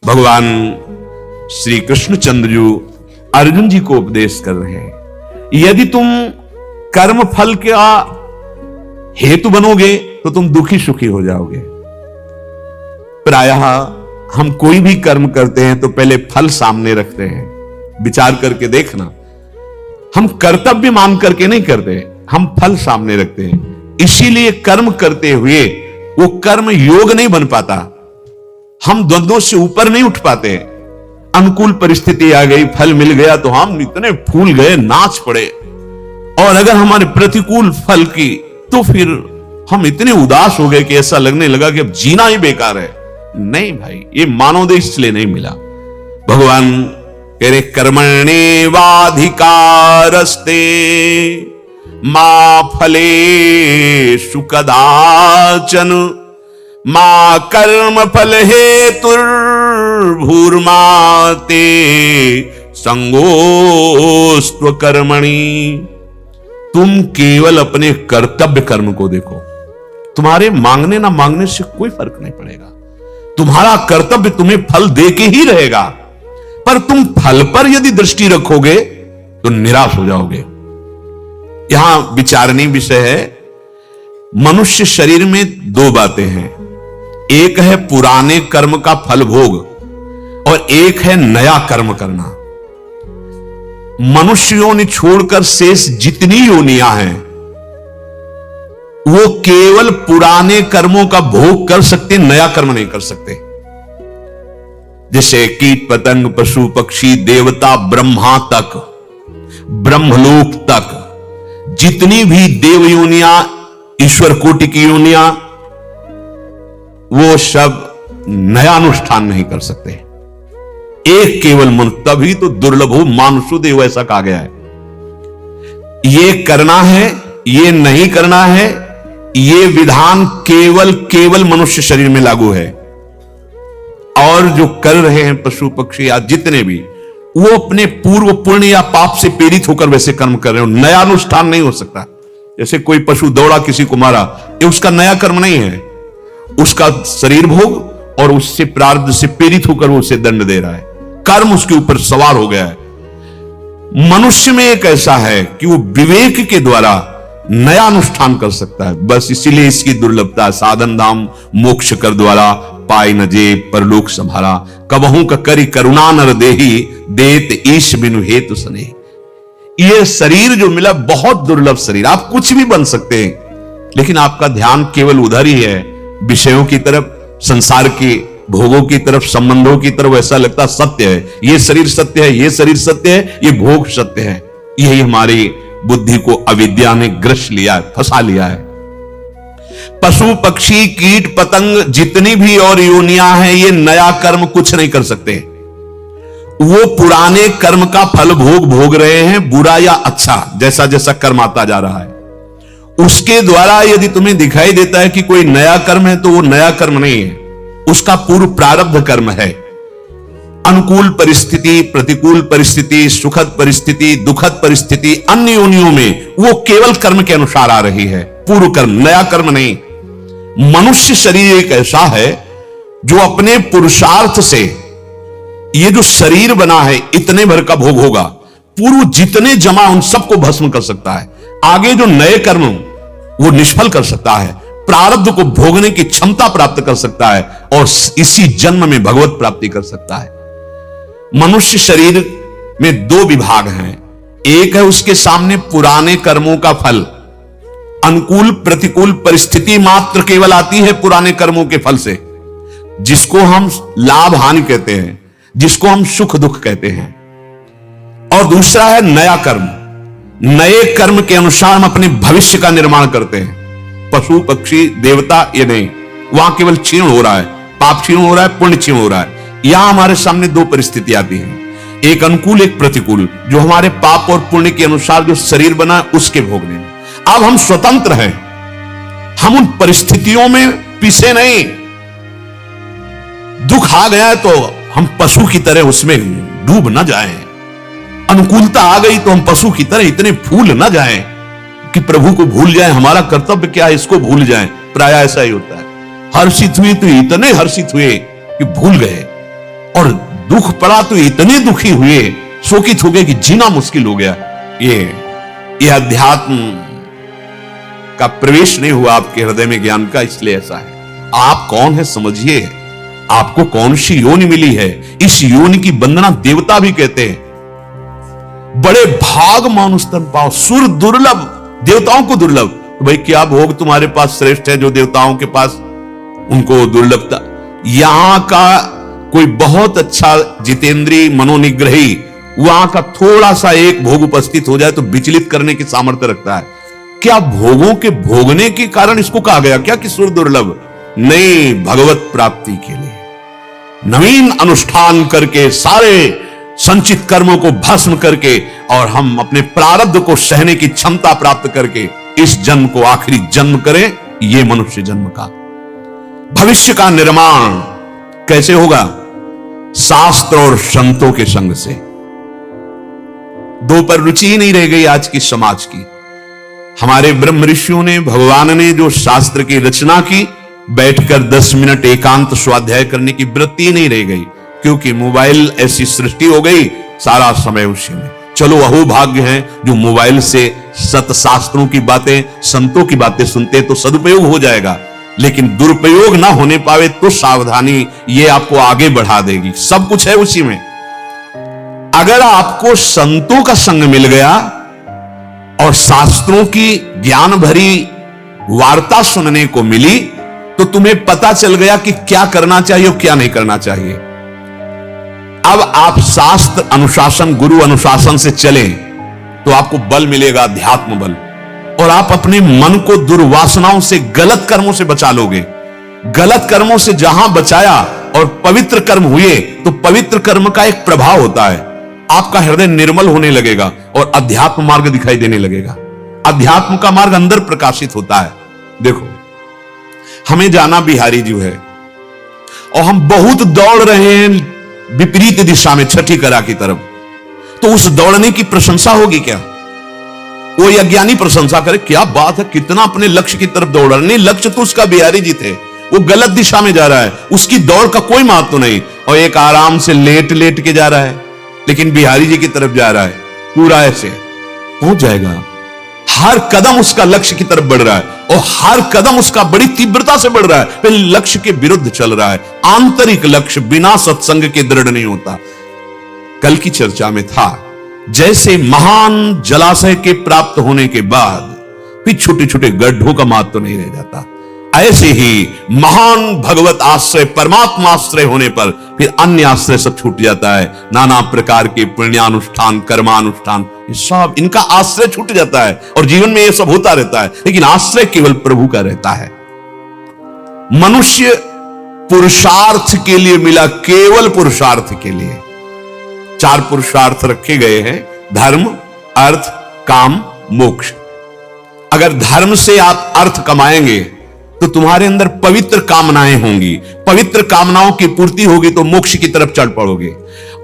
भगवान श्री कृष्णचंद्र जी अर्जुन जी को उपदेश कर रहे हैं, यदि तुम कर्म फल का हेतु बनोगे तो तुम दुखी सुखी हो जाओगे। प्रायः हम कोई भी कर्म करते हैं तो पहले फल सामने रखते हैं। विचार करके देखना, हम कर्तव्य मान करके नहीं करते, हम फल सामने रखते हैं। इसीलिए कर्म करते हुए वो कर्म योग नहीं बन पाता, हम द्वंद्वों से ऊपर नहीं उठ पाते। अनुकूल परिस्थिति आ गई, फल मिल गया तो हम इतने फूल गए, नाच पड़े, और अगर हमारे प्रतिकूल फल की तो फिर हम इतने उदास हो गए कि ऐसा लगने लगा कि अब जीना ही बेकार है। नहीं भाई, ये मानवदेह इसलिए नहीं मिला। भगवान कह रहे कर्मण्येवाधिकारस्ते मा फलेषु कदाचन मा कर्म फल हेतुर्भूर्माते संगोस्त्व कर्मणि। तुम केवल अपने कर्तव्य कर्म को देखो, तुम्हारे मांगने ना मांगने से कोई फर्क नहीं पड़ेगा। तुम्हारा कर्तव्य तुम्हें फल दे के ही रहेगा, पर तुम फल पर यदि दृष्टि रखोगे तो निराश हो जाओगे। यहां विचारणीय विषय है, मनुष्य शरीर में दो बातें हैं, एक है पुराने कर्म का फल भोग और एक है नया कर्म करना। मनुष्य योनि छोड़कर शेष जितनी योनियां हैं वो केवल पुराने कर्मों का भोग कर सकते, नया कर्म नहीं कर सकते। जैसे कीट पतंग पशु पक्षी देवता ब्रह्मा तक, ब्रह्मलोक तक जितनी भी देव योनियां, ईश्वर कोटि की योनियां, वो सब नया अनुष्ठान नहीं कर सकते। एक केवल मन, तभी तो दुर्लभो मानुषोदेव ऐसा कहा गया है। ये करना है, ये नहीं करना है, ये विधान केवल मनुष्य शरीर में लागू है। और जो कर रहे हैं पशु पक्षी या जितने भी, वो अपने पूर्व पुण्य या पाप से प्रेरित होकर वैसे कर्म कर रहे हो, नया अनुष्ठान नहीं हो सकता। जैसे कोई पशु दौड़ा किसी को मारा, ये उसका नया कर्म नहीं है, उसका शरीर भोग और उससे प्रारब्ध से प्रेरित होकर वो उसे दंड दे रहा है, कर्म उसके ऊपर सवार हो गया है। मनुष्य में एक ऐसा है कि वो विवेक के द्वारा नया अनुष्ठान कर सकता है, बस इसीलिए इसकी दुर्लभता। साधन धाम मोक्ष कर द्वारा पाए न जे परलोक संभारा, कबहू का करी करुणा नर देही देत ईश बिनु हेतु सने। ये शरीर जो मिला बहुत दुर्लभ शरीर, आप कुछ भी बन सकते हैं, लेकिन आपका ध्यान केवल उधर ही है, विषयों की तरफ, संसार के भोगों की तरफ, संबंधों की तरफ। ऐसा लगता सत्य है, ये शरीर सत्य है, ये शरीर सत्य है, ये भोग सत्य है। यही हमारी बुद्धि को अविद्या ने ग्रस लिया है, फंसा लिया है। पशु पक्षी कीट पतंग जितनी भी और योनियां हैं, ये नया कर्म कुछ नहीं कर सकते। वो पुराने कर्म का फल भोग रहे हैं, बुरा या अच्छा, जैसा जैसा कर्म आता जा रहा है। उसके द्वारा यदि तुम्हें दिखाई देता है कि कोई नया कर्म है, तो वो नया कर्म नहीं है, उसका पूर्व प्रारब्ध कर्म है। अनुकूल परिस्थिति, प्रतिकूल परिस्थिति, सुखद परिस्थिति, दुखद परिस्थिति, अन्य योनियों में वो केवल कर्म के अनुसार आ रही है, पूर्व कर्म, नया कर्म नहीं। मनुष्य शरीर एक ऐसा है जो अपने पुरुषार्थ से ये जो शरीर बना है, इतने भर का भोग होगा, पूर्व जितने जमा उन सबको भस्म कर सकता है। आगे जो नए कर्म वो निष्फल कर सकता है, प्रारब्ध को भोगने की क्षमता प्राप्त कर सकता है और इसी जन्म में भगवत प्राप्ति कर सकता है। मनुष्य शरीर में दो विभाग हैं, एक है उसके सामने पुराने कर्मों का फल, अनुकूल प्रतिकूल परिस्थिति मात्र केवल आती है पुराने कर्मों के फल से, जिसको हम लाभ हानि कहते हैं, जिसको हम सुख दुख कहते हैं। और दूसरा है नया कर्म, नए कर्म के अनुसार हम अपने भविष्य का निर्माण करते हैं। पशु पक्षी देवता ये नहीं, वहां केवल क्षीण हो रहा है, पाप क्षीण हो रहा है, पुण्य क्षीण हो रहा है। यहां हमारे सामने दो परिस्थिति आती हैं, एक अनुकूल एक प्रतिकूल, जो हमारे पाप और पुण्य के अनुसार जो शरीर बना है उसके भोगने में। अब हम स्वतंत्र हैं, हम उन परिस्थितियों में पिसे नहीं। दुख आ गया तो हम पशु की तरह उसमें डूब न जाएं, अनुकूलता आ गई तो हम पशु की तरह इतने फूल न जाएं कि प्रभु को भूल जाएं, हमारा कर्तव्य क्या है इसको भूल जाएं। प्राय ऐसा ही होता है, हर्षित हुए तो इतने हर्षित हुए कि भूल गए, और दुख पड़ा तो इतने दुखी हुए, शोकित हो गए कि जीना मुश्किल हो गया। ये अध्यात्म का प्रवेश नहीं हुआ आपके हृदय में ज्ञान का, इसलिए ऐसा है। आप कौन है समझिए, आपको कौन सी योनि मिली है। इस योनि की वंदना देवता भी कहते हैं। बड़े भाग मानुष तन पाओ, सुर दुर्लभ, देवताओं को दुर्लभ। तो भाई क्या भोग तुम्हारे पास श्रेष्ठ है जो देवताओं के पास उनको दुर्लभता। यहां का कोई बहुत अच्छा जितेंद्रीय मनोनिग्रही वहां का थोड़ा सा एक भोग उपस्थित हो जाए तो विचलित करने की सामर्थ्य रखता है। क्या भोगों के भोगने के कारण इसको कहा गया क्या कि सुर दुर्लभ? नहीं, भगवत प्राप्ति के लिए नवीन अनुष्ठान करके, सारे संचित कर्मों को भस्म करके और हम अपने प्रारब्ध को सहने की क्षमता प्राप्त करके इस जन्म को आखिरी जन्म करें। ये मनुष्य जन्म का भविष्य का निर्माण कैसे होगा? शास्त्र और संतों के संग से। दो पर रुचि ही नहीं रह गई आज की समाज की। हमारे ब्रह्म ऋषियों ने, भगवान ने जो शास्त्र की रचना की, बैठकर 10 मिनट एकांत स्वाध्याय करने की वृत्ति नहीं रह गई, क्योंकि मोबाइल ऐसी सृष्टि हो गई, सारा समय उसी में। चलो अहोभाग्य हैं जो मोबाइल से सतशास्त्रों की बातें, संतों की बातें सुनते तो सदुपयोग हो जाएगा, लेकिन दुरुपयोग ना होने पावे तो सावधानी ये आपको आगे बढ़ा देगी। सब कुछ है उसी में। अगर आपको संतों का संग मिल गया और शास्त्रों की ज्ञान भरी वार्ता सुनने को मिली तो तुम्हें पता चल गया कि क्या करना चाहिए और क्या नहीं करना चाहिए। अब आप शास्त्र अनुशासन, गुरु अनुशासन से चलें तो आपको बल मिलेगा, अध्यात्म बल, और आप अपने मन को दुर्वासनाओं से, गलत कर्मों से बचा लोगे। गलत कर्मों से जहां बचाया और पवित्र कर्म हुए तो पवित्र कर्म का एक प्रभाव होता है, आपका हृदय निर्मल होने लगेगा और अध्यात्म मार्ग दिखाई देने लगेगा। अध्यात्म का मार्ग अंदर प्रकाशित होता है। देखो, हमें जाना बिहारी जी है और हम बहुत दौड़ रहे हैं विपरीत दिशा में, छठी करा की तरफ, तो उस दौड़ने की प्रशंसा होगी क्या? वो अज्ञानी प्रशंसा करे, क्या बात है, कितना अपने लक्ष्य की तरफ दौड़ रहा है। नहीं, लक्ष्य तो उसका बिहारी जी थे, वो गलत दिशा में जा रहा है, उसकी दौड़ का कोई महत्व नहीं। और एक आराम से लेट लेट के जा रहा है, लेकिन बिहारी जी की तरफ जा रहा है, पूरा ऐसे पहुंच जाएगा। हर कदम उसका लक्ष्य की तरफ बढ़ रहा है और हर कदम उसका बड़ी तीव्रता से बढ़ रहा है, फिर लक्ष्य के विरुद्ध चल रहा है। आंतरिक लक्ष्य बिना सत्संग के दृढ़ नहीं होता। कल की चर्चा में था, जैसे महान जलाशय के प्राप्त होने के बाद फिर छोटे छोटे गड्ढों का महत्व नहीं रह जाता, ऐसे ही महान भगवत आश्रय, परमात्मा आश्रय होने पर फिर अन्य आश्रय सब छूट जाता है। नाना प्रकार के पुण्यानुष्ठान, कर्मानुष्ठान, ये सब इनका आश्रय छूट जाता है और जीवन में ये सब होता रहता है, लेकिन आश्रय केवल प्रभु का रहता है। मनुष्य पुरुषार्थ के लिए मिला, केवल पुरुषार्थ के लिए। 4 पुरुषार्थ रखे गए हैं, धर्म, अर्थ, काम, मोक्ष। अगर धर्म से आप अर्थ कमाएंगे तो तुम्हारे अंदर पवित्र कामनाएं होंगी, पवित्र कामनाओं की पूर्ति होगी तो मोक्ष की तरफ चढ़ पड़ोगे।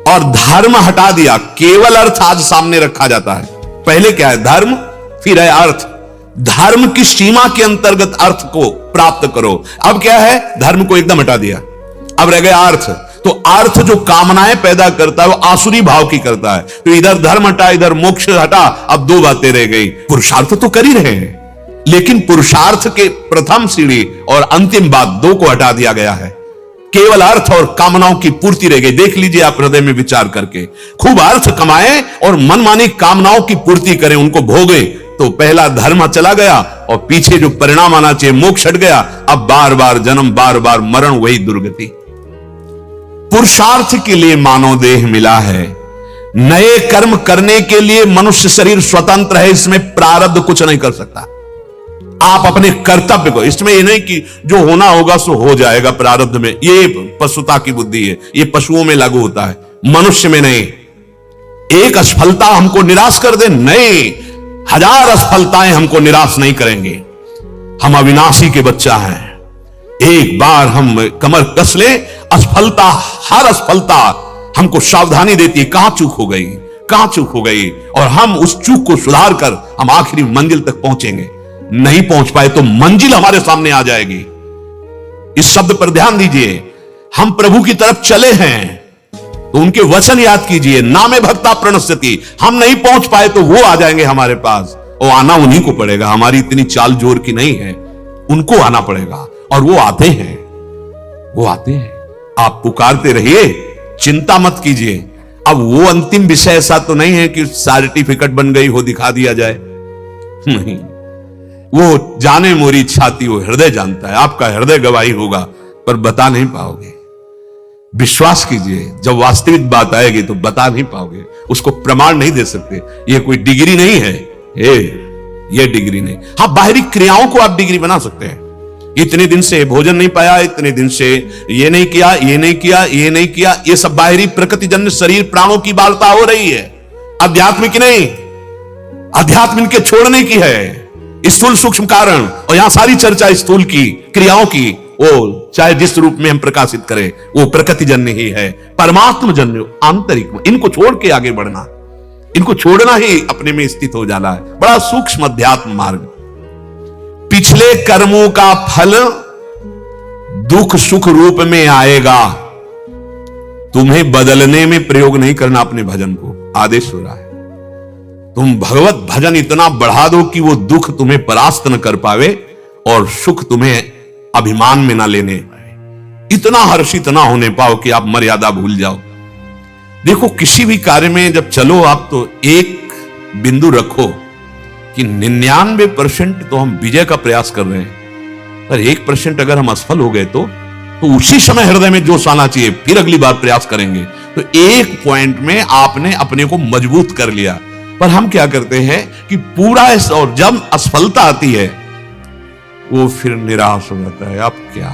और धर्म हटा दिया, केवल अर्थ आज सामने रखा जाता है। पहले क्या है? धर्म, फिर है अर्थ। धर्म की सीमा के अंतर्गत अर्थ को प्राप्त करो। अब क्या है? धर्म को एकदम हटा दिया, अब रह गया अर्थ। तो अर्थ जो कामनाएं पैदा करता है वो आसुरी भाव की करता है। तो इधर धर्म हटा, इधर मोक्ष हटा, अब 2 बातें रह गई। पुरुषार्थ तो कर ही रहे हैं, लेकिन पुरुषार्थ के प्रथम सीढ़ी और अंतिम बात 2 को हटा दिया गया है। केवल अर्थ और कामनाओं की पूर्ति रह गई। देख लीजिए आप हृदय में विचार करके, खूब अर्थ कमाएं और मनमानी कामनाओं की पूर्ति करें, उनको भोगे, तो पहला धर्म चला गया और पीछे जो परिणाम आना चाहिए मोक्ष हट गया। अब बार बार जन्म, बार बार मरण, वही दुर्गति। पुरुषार्थ के लिए मानव देह मिला है, नए कर्म करने के लिए मनुष्य शरीर स्वतंत्र है, इसमें प्रारब्ध कुछ नहीं कर सकता। आप अपने कर्तव्य को, इसमें ये नहीं कि जो होना होगा सो हो जाएगा प्रारब्ध में, ये पशुता की बुद्धि है, ये पशुओं में लागू होता है, मनुष्य में नहीं। एक असफलता हमको निराश कर दे, नहीं, 1000 असफलताएं हमको निराश नहीं करेंगे। हम अविनाशी के बच्चा हैं, एक बार हम कमर कस ले, असफलता, हर असफलता हमको सावधानी देती है, कहां चूक हो गई, कहां चूक हो गई, और हम उस चूक को सुधार कर हम आखिरी मंजिल तक पहुंचेंगे। नहीं पहुंच पाए तो मंजिल हमारे सामने आ जाएगी। इस शब्द पर ध्यान दीजिए, हम प्रभु की तरफ चले हैं, तो उनके वचन याद कीजिए, नामे भक्ता प्रणश्यति। हम नहीं पहुंच पाए तो वो आ जाएंगे हमारे पास, और आना उन्हीं को पड़ेगा। हमारी इतनी चाल जोर की नहीं है, उनको आना पड़ेगा, और वो आते हैं, वो आते हैं। आप पुकारते रहिए, चिंता मत कीजिए। अब वो अंतिम विषय ऐसा तो नहीं है कि सर्टिफिकेट बन गई हो दिखा दिया जाए, नहीं। वो जाने मोरी छाती, वो हृदय जानता है। आपका हृदय गवाही होगा पर बता नहीं पाओगे। विश्वास कीजिए, जब वास्तविक बात आएगी तो बता नहीं पाओगे, उसको प्रमाण नहीं दे सकते। ये कोई डिग्री नहीं है, ये डिग्री नहीं। हाँ, बाहरी क्रियाओं को आप डिग्री बना सकते हैं। इतने दिन से भोजन नहीं पाया, इतने दिन से ये नहीं किया, ये नहीं किया, ये नहीं किया, ये सब बाहरी प्रकृतिजन्य शरीर प्राणों की वार्ता हो रही है, आध्यात्मिक नहीं। अध्यात्म इनके छोड़ने की है, स्थूल सूक्ष्म कारण। और यहां सारी चर्चा स्थूल की क्रियाओं की, वो चाहे जिस रूप में हम प्रकाशित करें वो प्रकृतिजन्य ही है, परमात्म जन्य आंतरिक। इनको छोड़ के आगे बढ़ना, इनको छोड़ना ही अपने में स्थित हो जाना है। बड़ा सूक्ष्म अध्यात्म मार्ग। पिछले कर्मों का फल दुख सुख रूप में आएगा। तुम्हें बदलने में प्रयोग नहीं करना अपने भजन को, आदेश हो रहा है। तुम भगवत भजन इतना बढ़ा दो कि वो दुख तुम्हें परास्त न कर पावे और सुख तुम्हें अभिमान में ना लेने पाए। इतना हर्षित ना होने पाओ कि आप मर्यादा भूल जाओ। देखो, किसी भी कार्य में जब चलो आप तो एक बिंदु रखो कि 99% तो हम विजय का प्रयास कर रहे हैं, पर 1% अगर हम असफल हो गए तो उसी समय हृदय में जोश आना चाहिए, फिर अगली बार प्रयास करेंगे। तो एक पॉइंट में आपने अपने को मजबूत कर लिया। पर हम क्या करते हैं कि पूरा, और जब असफलता आती है वो फिर निराश हो जाता है। अब क्या,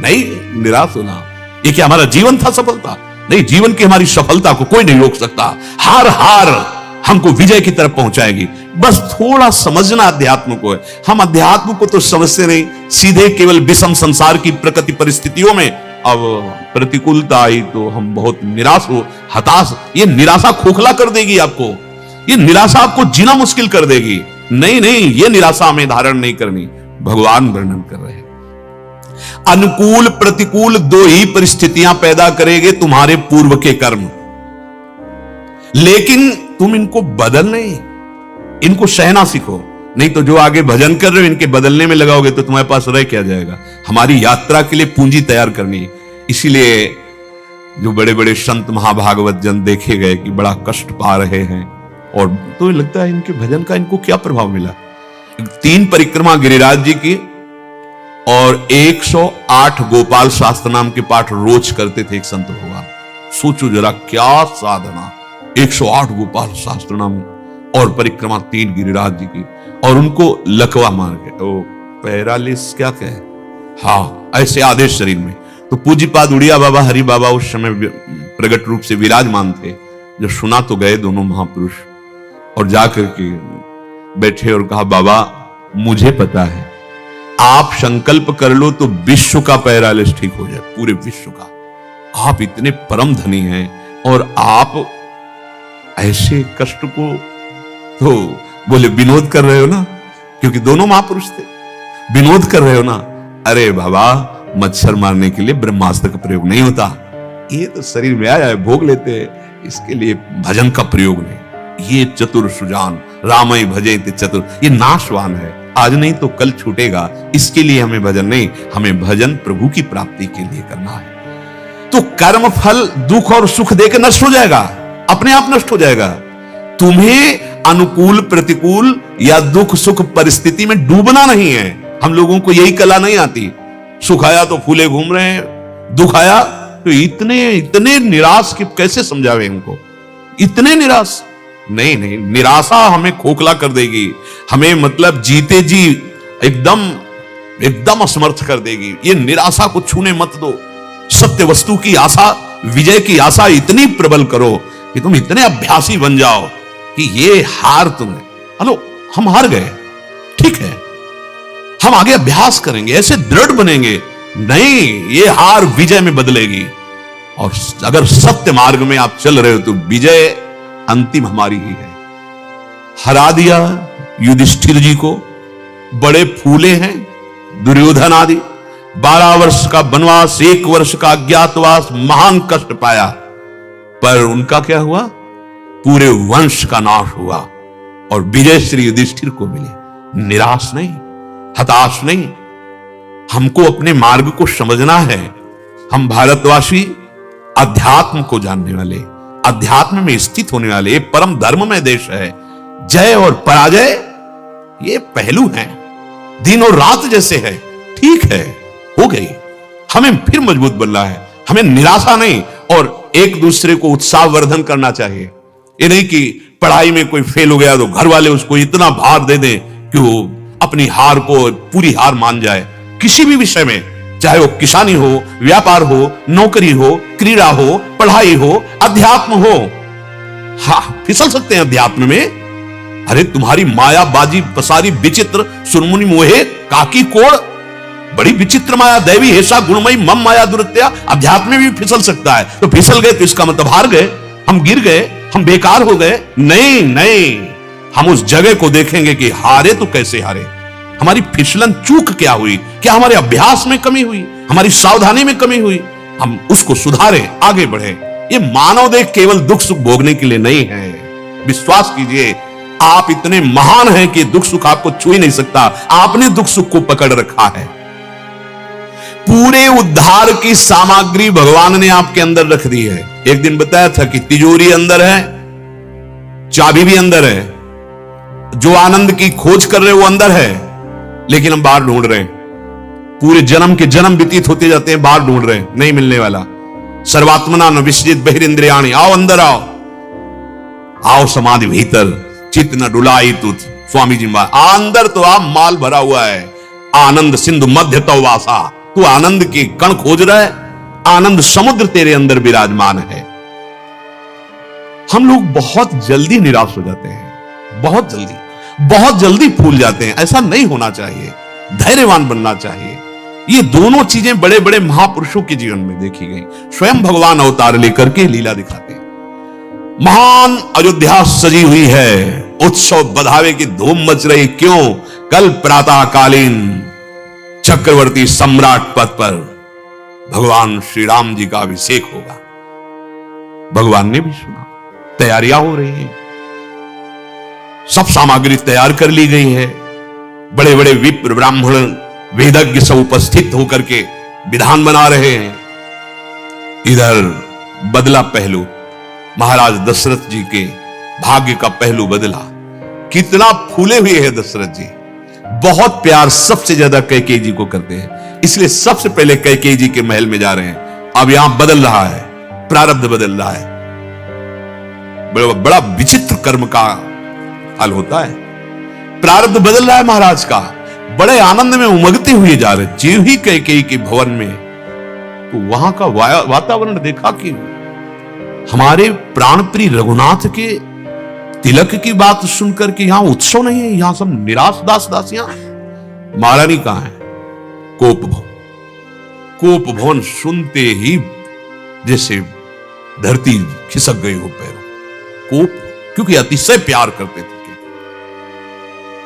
नहीं निराश होना, ये क्या हमारा जीवन था सफलता? नहीं, जीवन की हमारी सफलता को कोई नहीं रोक सकता। हार हमको विजय की तरफ पहुंचाएगी। बस थोड़ा समझना अध्यात्म को है। हम अध्यात्म को तो समझते नहीं, सीधे केवल विषम संसार की प्रकृति परिस्थितियों में अब प्रतिकूलता आई तो हम बहुत निराश हो, हताश। ये निराशा खोखला कर देगी आपको, ये निराशा आपको जीना मुश्किल कर देगी। नहीं, ये निराशा हमें धारण नहीं करनी। भगवान वर्णन कर रहे हैं, अनुकूल प्रतिकूल दो ही परिस्थितियां पैदा करेंगे तुम्हारे पूर्व के कर्म, लेकिन तुम इनको बदल नहीं, इनको सहना सीखो। नहीं तो जो आगे भजन कर रहे हो इनके बदलने में लगाओगे तो तुम्हारे पास रह क्या जाएगा। हमारी यात्रा के लिए पूंजी तैयार करनी है। इसीलिए जो बड़े बड़े संत महाभागवत जन देखे गए कि बड़ा कष्ट पा रहे हैं, और तो लगता है इनके भजन का इनको क्या प्रभाव मिला। 3 परिक्रमा गिरिराज जी की और 108 गोपाल शास्त्र नाम के पाठ रोज करते थे एक संत भगवान। सोचो जरा क्या साधना, 108 गोपाल शास्त्र नाम और परिक्रमा 3 गिरिराज जी की, और उनको लकवा मार गए, वो पैरालिस क्या कहे, हाँ ऐसे आधे शरीर में। तो पूज्यपाद उड़िया बाबा हरि बाबा उस समय प्रगट रूप से विराजमान थे। जब सुना तो गए दोनों महापुरुष और जाकर के बैठे और कहा, बाबा मुझे पता है, आप संकल्प कर लो तो विश्व का पैरालिस ठीक हो जाए, पूरे विश्व का। आप इतने परम धनी हैं और आप ऐसे कष्ट को, तो बोले विनोद कर रहे हो ना, क्योंकि दोनों महापुरुष थे, विनोद कर रहे हो ना। अरे बाबा, मच्छर मारने के लिए ब्रह्मास्त्र का प्रयोग नहीं होता, ये तो शरीर में आया है भोग लेते हैं, इसके लिए भजन का प्रयोग नहीं। ये चतुर सुजान रामई भजे चतुर, ये नाशवान है, आज नहीं तो कल छूटेगा। इसके लिए हमें भजन नहीं, हमें भजन प्रभु की प्राप्ति के लिए करना है। तो कर्म फल दुख और सुख देकर नष्ट हो जाएगा, अपने आप नष्ट हो जाएगा। तुम्हें अनुकूल प्रतिकूल या दुख सुख परिस्थिति में डूबना नहीं है। हम लोगों को यही कला नहीं आती। सुख आया तो फूले घूम रहे हैं, दुख आया तो इतने निराश कि कैसे समझावे इनको, इतने निराश। नहीं, निराशा हमें खोखला कर देगी, हमें मतलब जीते जी एकदम असमर्थ कर देगी। ये निराशा को छूने मत दो। सत्य वस्तु की आशा, विजय की आशा इतनी प्रबल करो कि तुम इतने अभ्यासी बन जाओ कि ये हार तुम्हें, हेलो हम हार गए, ठीक है, हम आगे अभ्यास करेंगे, ऐसे दृढ़ बनेंगे। नहीं, ये हार विजय में बदलेगी। और अगर सत्य मार्ग में आप चल रहे हो तो विजय अंतिम हमारी ही है। हरा दिया युधिष्ठिर जी को, बड़े फूले हैं दुर्योधन आदि, 12 वर्ष का वनवास, 1 वर्ष का अज्ञातवास, महान कष्ट पाया, पर उनका क्या हुआ? पूरे वंश का नाश हुआ और विजय श्री युधिष्ठिर को मिली। निराश नहीं, हताश नहीं, हमको अपने मार्ग को समझना है। हम भारतवासी अध्यात्म को जानने वाले, अध्यात्म में स्थित होने वाले, परम धर्म में देश है। जय और पराजय ये पहलू हैं, दिन और रात जैसे है। ठीक है, हो गई, हमें फिर मजबूत बनना है। हमें निराशा नहीं और एक दूसरे को उत्साहवर्धन करना चाहिए। ये नहीं कि पढ़ाई में कोई फेल हो गया तो घर वाले उसको इतना भार दे दें कि वो अपनी हार को पूरी हार मान जाए। किसी भी विषय में, चाहे वो किसानी हो, व्यापार हो, नौकरी हो, क्रीड़ा हो, पढ़ाई हो, अध्यात्म हो, हाँ फिसल सकते हैं अध्यात्म में। अरे तुम्हारी माया बाजी पसारी विचित्र सुरमुनि मोहे काकी कोड़, बड़ी विचित्र माया दैवी हेसा गुणमयी मम माया दुरत्या, अध्यात्म में भी फिसल सकता है। तो फिसल गए तो इसका मतलब हार गए, हम गिर गए, हम बेकार हो गए। नहीं नहीं, हम उस जगह को देखेंगे कि हारे तो कैसे हारे, हमारी फिसलन चूक क्या हुई, क्या हमारे अभ्यास में कमी हुई, हमारी सावधानी में कमी हुई, हम उसको सुधारें, आगे बढ़े। ये मानव देह केवल दुख सुख भोगने के लिए नहीं है। विश्वास कीजिए, आप इतने महान हैं कि दुख सुख आपको छू ही नहीं सकता। आपने दुख सुख को पकड़ रखा है। पूरे उद्धार की सामग्री भगवान ने आपके अंदर रख दी है। एक दिन बताया था कि तिजोरी अंदर है, चाबी भी अंदर है, जो आनंद की खोज कर रहे वो अंदर है, लेकिन हम बाहर ढूंढ रहे हैं। पूरे जन्म के जन्म व्यतीत होते जाते हैं, बाहर ढूंढ रहे हैं, नहीं मिलने वाला। सर्वात्मना न विसजित बहिरिंद्रियाणि, आओ अंदर आओ, आओ समाधि भीतर, चित्त न डुलाई तुझ। स्वामी जी अंदर तो आप माल भरा हुआ है। आनंद सिंधु मध्य तो वासा, तू आनंद के कण खोज रहा है, आनंद समुद्र तेरे अंदर विराजमान है। हम लोग बहुत जल्दी निराश हो जाते हैं, बहुत जल्दी फूल जाते हैं। ऐसा नहीं होना चाहिए, धैर्यवान बनना चाहिए। ये दोनों चीजें बड़े बड़े महापुरुषों के जीवन में देखी गई। स्वयं भगवान अवतार लेकर के लीला दिखाते हैं। महान अयोध्या सजी हुई है, उत्सव बधावे की धूम मच रही। क्यों? कल प्रातःकालीन चक्रवर्ती सम्राट पद पर भगवान श्री राम जी का अभिषेक होगा। भगवान ने भी सुना, तैयारियां हो रही हैं, सब सामग्री तैयार कर ली गई है। बड़े बड़े विप्र ब्राह्मण वेदज्ञ सब उपस्थित होकर के विधान बना रहे हैं। इधर बदला पहलू, महाराज दशरथ जी के भाग्य का पहलू बदला। कितना फूले हुए हैं दशरथ जी, बहुत प्यार सबसे ज्यादा कैकेयी जी को करते हैं, इसलिए सबसे पहले कैकेयी जी के महल में जा रहे हैं। अब यहां बदल रहा है, प्रारब्ध बदल रहा है। बड़ा विचित्र कर्म का फल होता है, प्रारब्ध बदल रहा है महाराज का। बड़े आनंद में उमगते हुए जा रहे। जीव ही कैकेयी के भवन में, तो वहां का वातावरण देखा कि हमारे प्राणप्रिय रघुनाथ के तिलक की बात सुनकर के यहां उत्सव नहीं है, यहां सब निराश दास दासियां। महारानी कहां है? कोप भवन। कोप भवन सुनते ही जैसे धरती खिसक गई हो पैरों। कोप, क्योंकि अतिशय प्यार करते थे।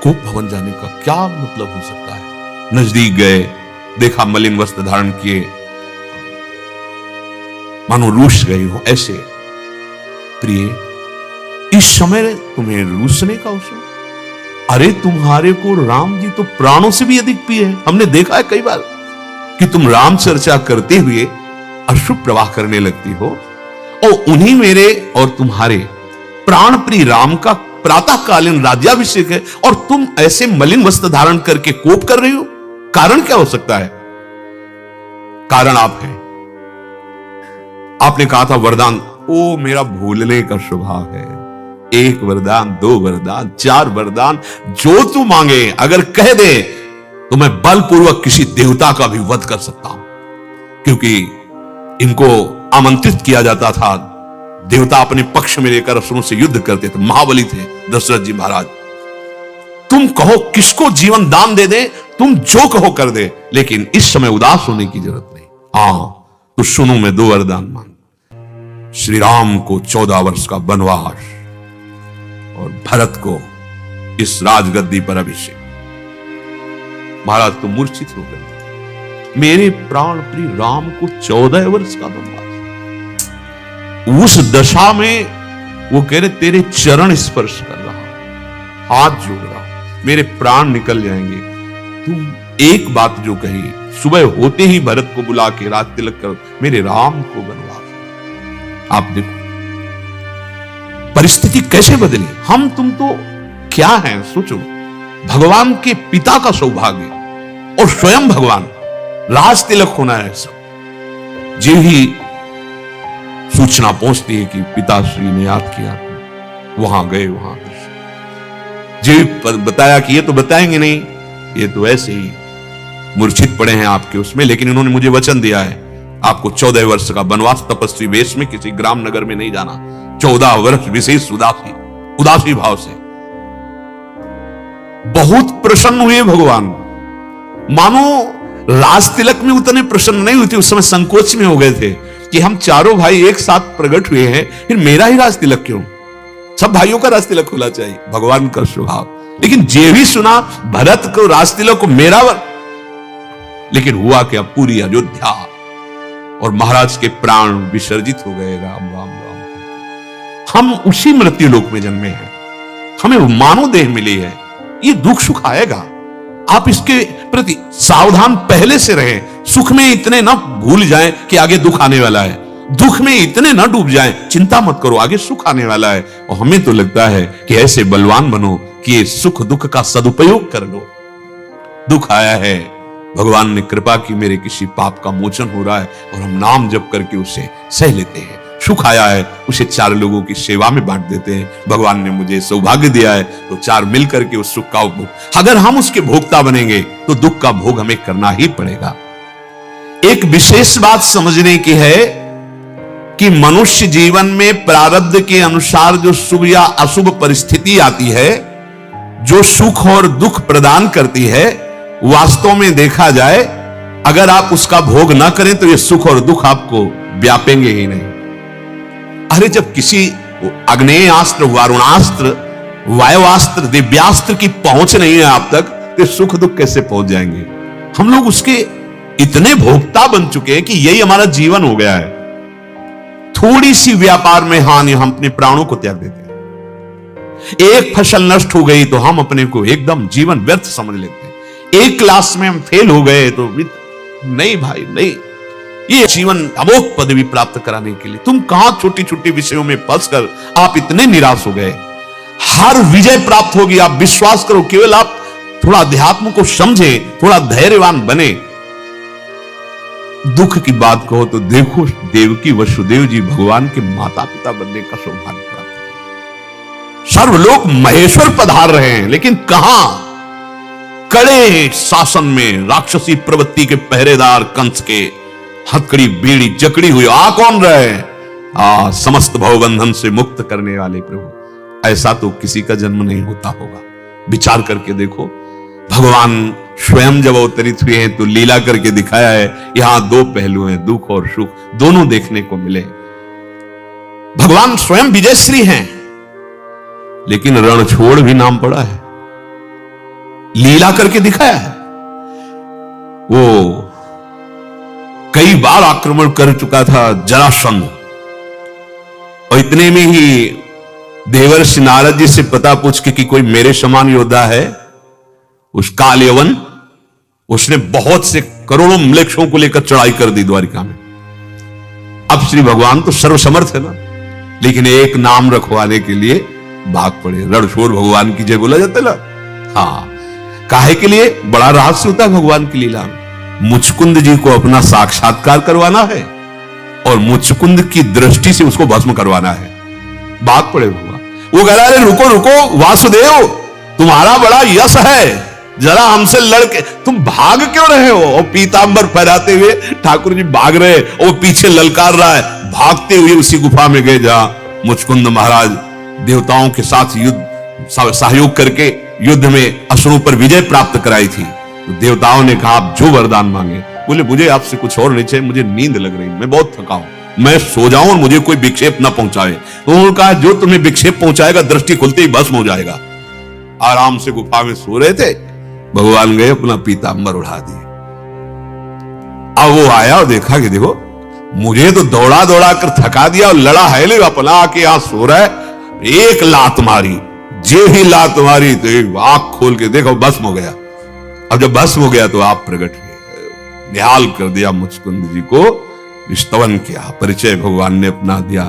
कोप भवन जाने का क्या मतलब हो सकता है? नजदीक गए, देखा मलिन वस्त्र धारण किए, मानो रूस गई हो ऐसे। प्रिय, इस समय तुम्हें रूसने का अवसर? अरे तुम्हारे को राम जी तो प्राणों से भी अधिक प्रिय है। हमने देखा है कई बार कि तुम राम चर्चा करते हुए अश्रु प्रवाह करने लगती हो, और उन्हीं मेरे और तुम्हारे प्राण प्रिय राम का प्रातःकालीन राज्याभिषेक है और तुम ऐसे मलिन वस्त्र धारण करके कोप कर रही हो। कारण क्या हो सकता है? कारण आप हैं। आपने कहा था वरदान, ओ मेरा भूलने का स्वभाव है। एक वरदान, दो वरदान, चार वरदान, जो तू मांगे अगर कह दे तो मैं बलपूर्वक किसी देवता का भी वध कर सकता हूं। क्योंकि इनको आमंत्रित किया जाता था, देवता अपने पक्ष में लेकर असुरों से युद्ध करते थे। महाबली थे दशरथ जी महाराज। तुम कहो किसको जीवन दान दे दे, तुम जो कहो कर दे, लेकिन इस समय उदास होने की जरूरत नहीं। तो सुनो, मैं दो वरदान मांग। श्री राम को 14 वर्ष का वनवास और भरत को इस राजगद्दी पर अभिषेक। महाराज तो मूर्छित हो गए। मेरे प्राण प्रिय राम को 14 वर्ष का वनवास, उस दशा में वो कह रहे तेरे चरण स्पर्श कर रहा हूं, हाथ जोड़ रहा हूं, मेरे प्राण निकल जाएंगे। तुम एक बात जो कही, सुबह होते ही भरत को बुला के रात तिलक कर मेरे राम को बनवा। आप देखो परिस्थिति कैसे बदली। हम तुम तो क्या हैं सोचो, भगवान के पिता का सौभाग्य और स्वयं भगवान, राज तिलक होना है सब। जी ही सूचना पहुंचती है कि पिताश्री ने याद किया, वहां गए, वहां जी बताया कि ये तो बताएंगे नहीं, ये तो ऐसे ही मूर्छित पड़े हैं आपके उसमें, लेकिन इन्होंने मुझे वचन दिया है आपको 14 वर्ष का वनवास तपस्वी वेश में किसी ग्राम नगर में नहीं जाना। 14 वर्ष विशेष उदासी भाव से बहुत प्रसन्न हुए भगवान। मानो राज तिलक में उतने प्रसन्न नहीं हुए थे, उस समय संकोच में हो गए थे कि हम चारों भाई एक साथ प्रकट हुए हैं, फिर मेरा ही राज तिलक क्यों? सब भाइयों का राज तिलक होना चाहिए, भगवान का स्वभाव। लेकिन जे भी सुना भरत को राज तिलक को मेरा लेकिन हुआ क्या, पूरी अयोध्या और महाराज के प्राण विसर्जित हो गए। राम राम राम। हम उसी मृत्यु लोक में जन्मे हैं, हमें मानव देह मिली है, ये दुख सुख आएगा। आप इसके प्रति सावधान पहले से रहें, सुख में इतने ना भूल जाएं कि आगे दुख आने वाला है, दुख में इतने ना डूब जाएं, चिंता मत करो आगे सुख आने वाला है। और हमें तो लगता है कि ऐसे बलवान बनो कि ये सुख दुख का सदुपयोग कर लो। दुख आया है, भगवान ने कृपा की, मेरे किसी पाप का मोचन हो रहा है और हम नाम जप करके उसे सह लेते हैं। सुख आया है, उसे 4 लोगों की सेवा में बांट देते हैं। भगवान ने मुझे सौभाग्य दिया है तो 4 मिलकर के उस सुख का उपभोग, अगर हम उसके भोक्ता बनेंगे तो दुख का भोग हमें करना ही पड़ेगा। एक विशेष बात समझने की है कि मनुष्य जीवन में प्रारब्ध के अनुसार जो शुभ या अशुभ परिस्थिति आती है, जो सुख और दुख प्रदान करती है, वास्तव में देखा जाए अगर आप उसका भोग ना करें तो ये सुख और दुख आपको व्यापेंगे ही नहीं। अरे जब किसी अग्नेयास्त्र, वारुणास्त्र, वायुवास्त्र, दिव्यास्त्र की पहुंच नहीं है आप तक, तो सुख दुख कैसे पहुंच जाएंगे? हम लोग उसके इतने भोक्ता बन चुके हैं कि यही हमारा जीवन हो गया है। थोड़ी सी व्यापार में हानि हम अपने प्राणों को त्याग देते हैं। एक फसल नष्ट हो गई तो हम अपने को एकदम जीवन व्यर्थ समझ लेते हैं। एक क्लास में हम फेल हो गए तो नहीं भाई नहीं, ये जीवन अमोघ पदवी प्राप्त कराने के लिए तुम कहां छोटी छोटी विषयों में फंसकर आप इतने निराश हो गए। हर विजय प्राप्त होगी, आप विश्वास करो, केवल आप थोड़ा अध्यात्म को समझें, थोड़ा धैर्यवान बने। दुख की बात कहो तो देखो, देवकी वसुदेव जी भगवान के माता पिता बनने का सौभाग्य प्राप्त, सर्वलोक महेश्वर पधार रहे हैं, लेकिन कहां? कड़े शासन में राक्षसी प्रवृत्ति के पहरेदार कंस के हथकड़ी बीड़ी जकड़ी हुई आ कौन रहे? समस्त भवबंधन से मुक्त करने वाले प्रभु। ऐसा तो किसी का जन्म नहीं होता होगा। विचार करके देखो, भगवान स्वयं जब अवतरित हुए हैं तो लीला करके दिखाया है, यहां 2 पहलू हैं, दुख और सुख, दोनों देखने को मिले। भगवान स्वयं विजयश्री हैं, लेकिन रणछोड़ भी नाम पड़ा है, लीला करके दिखाया है। वो कई बार आक्रमण कर चुका था जरासंध, और इतने में ही देवर्षि नारद जी से पता पूछ के कि कोई मेरे समान योद्धा है, उस काल यवन, उसने बहुत से करोड़ों मलेच्छों को लेकर चढ़ाई कर दी द्वारिका में। अब श्री भगवान तो सर्वसमर्थ है ना, लेकिन एक नाम रखवाने के लिए भाग पड़े। रणछोड़ भगवान की जय बोला जाता है ना। हाँ, काहे के लिए? बड़ा रहस्य होता है भगवान की लीला में। मुचकुंद जी को अपना साक्षात्कार करवाना है और मुचकुंद की दृष्टि से उसको भस्म करवाना है। भाग पड़े भगवान। वो कह रहा है रुको रुको वासुदेव, तुम्हारा बड़ा यश है, जरा हमसे लड़के तुम भाग क्यों रहे हो? और पीतांबर फहराते हुए ठाकुर जी भाग रहे, और पीछे ललकार रहा है। भागते हुए उसी गुफा में गए जहां मुचकुंद महाराज देवताओं के साथ युद्ध सहयोग करके युद्ध में असुरों पर विजय प्राप्त कराई थी। तो देवताओं ने कहा आप जो वरदान मांगे। बोले मुझे आपसे कुछ और नहीं चाहिए, मुझे नींद लग रही, मैं बहुत थका हूं, मैं सो जाऊं और मुझे कोई विक्षेप न पहुंचाए। तो उन्होंने कहा जो तुम्हें विक्षेप पहुंचाएगा दृष्टि खुलते ही भस्म हो जाएगा। आराम से गुफा में सो रहे थे, भगवान गए अपना पीतांबर उड़ा दिए। अब वो आया और देखा कि देखो मुझे तो दौड़ा दौड़ा कर थका दिया और लड़ा है ले अपना आके यहां सो रहा है। एक लात मारी, जे ही लात मारी तो आंख खोल के देखो भस्म हो गया। अब जब भस्म हो गया तो आप प्रकट हुए, निहाल कर दिया मुचकुंद जी को, स्तवन किया, परिचय भगवान ने अपना दिया।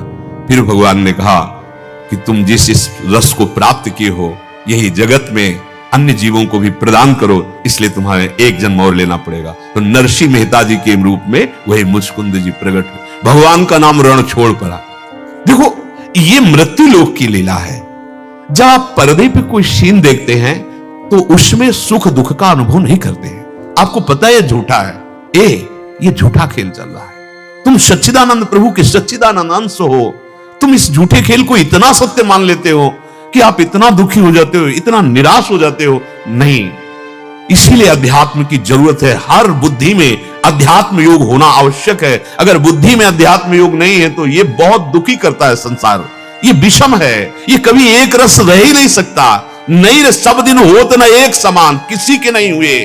फिर भगवान ने कहा कि तुम जिस इस रस को प्राप्त किए हो यही जगत में अन्य जीवों को भी प्रदान करो, इसलिए तुम्हारे एक जन्म और लेना पड़ेगा। तो नरसिंह मेहता जी के रूप में वही मुचकुंद जी प्रकट हुए। भगवान का नाम रण छोड़ पड़ा। देखो ये मृत्यु लोक की लीला है। जब आप पर्दे पे कोई सीन देखते हैं तो उसमें सुख दुख का अनुभव नहीं करते हैं। आपको पता है ये झूठा है, ये झूठा खेल चल रहा है। तुम सच्चिदानंद प्रभु के सच्चिदानंद अंश हो, तुम इस झूठे खेल को इतना सत्य मान लेते हो कि आप इतना दुखी हो जाते हो, इतना निराश हो जाते हो। नहीं, इसीलिए अध्यात्म की जरूरत है। हर बुद्धि में अध्यात्म योग होना आवश्यक है। अगर बुद्धि में अध्यात्म योग नहीं है तो ये बहुत दुखी करता है संसार। ये विषम है, ये कभी एक रस रह ही नहीं सकता। नहीं रस सब दिन होत न एक समान, किसी के नहीं हुए,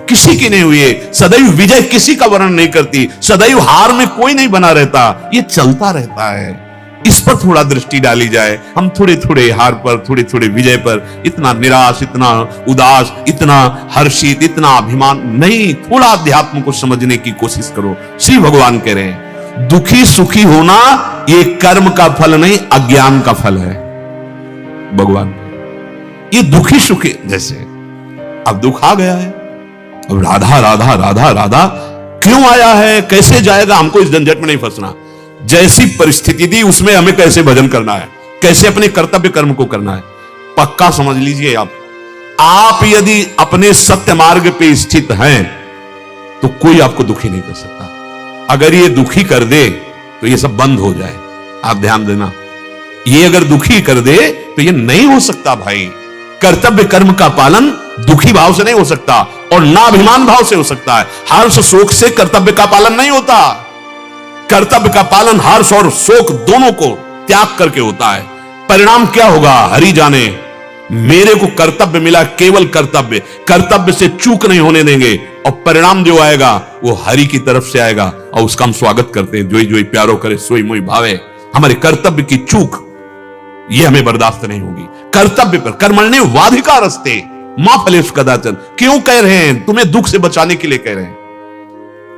किसी के नहीं हुए। सदैव विजय किसी का वर्णन नहीं करती, सदैव हार में कोई नहीं बना रहता, ये चलता रहता है। इस पर थोड़ा दृष्टि डाली जाए। हम थोड़े थोड़े हार पर, थोड़े थोड़े विजय पर इतना निराश, इतना उदास, इतना हर्षित, इतना अभिमान नहीं। थोड़ा अध्यात्म को समझने की कोशिश करो। श्री भगवान कह रहे हैं दुखी सुखी होना ये कर्म का फल नहीं, अज्ञान का फल है। भगवान ये दुखी सुखी, जैसे अब दुख आ गया है, अब राधा राधा राधा राधा क्यों आया है, कैसे जाएगा, हमको इस झंझट में नहीं फंसना। जैसी परिस्थिति थी उसमें हमें कैसे भजन करना है, कैसे अपने कर्तव्य कर्म को करना है, पक्का समझ लीजिए। आप यदि अपने सत्य मार्ग पे स्थित हैं तो कोई आपको दुखी नहीं कर सकता। अगर ये दुखी कर दे तो ये सब बंद हो जाए। आप ध्यान देना, ये अगर दुखी कर दे तो ये नहीं हो सकता भाई। कर्तव्य कर्म का पालन दुखी भाव से नहीं हो सकता और ना अभिमान भाव से हो सकता है। हर्ष शोक से कर्तव्य का पालन नहीं होता। कर्तव्य का पालन हर्ष और शोक दोनों को त्याग करके होता है। परिणाम क्या होगा हरि जाने। मेरे को कर्तव्य मिला, केवल कर्तव्य, कर्तव्य से चूक नहीं होने देंगे और परिणाम जो आएगा वो हरि की तरफ से आएगा और उसका हम स्वागत करते हैं। जोई जोई प्यारो करे सोई मोई भावे। हमारे कर्तव्य की चूक ये हमें बर्दाश्त नहीं होगी। कर्तव्य पर कर्मण्ये वाधिकारस्ते मां फलेषु कदाचन, क्यों कह रहे हैं? तुम्हें दुख से बचाने के लिए कह रहे हैं।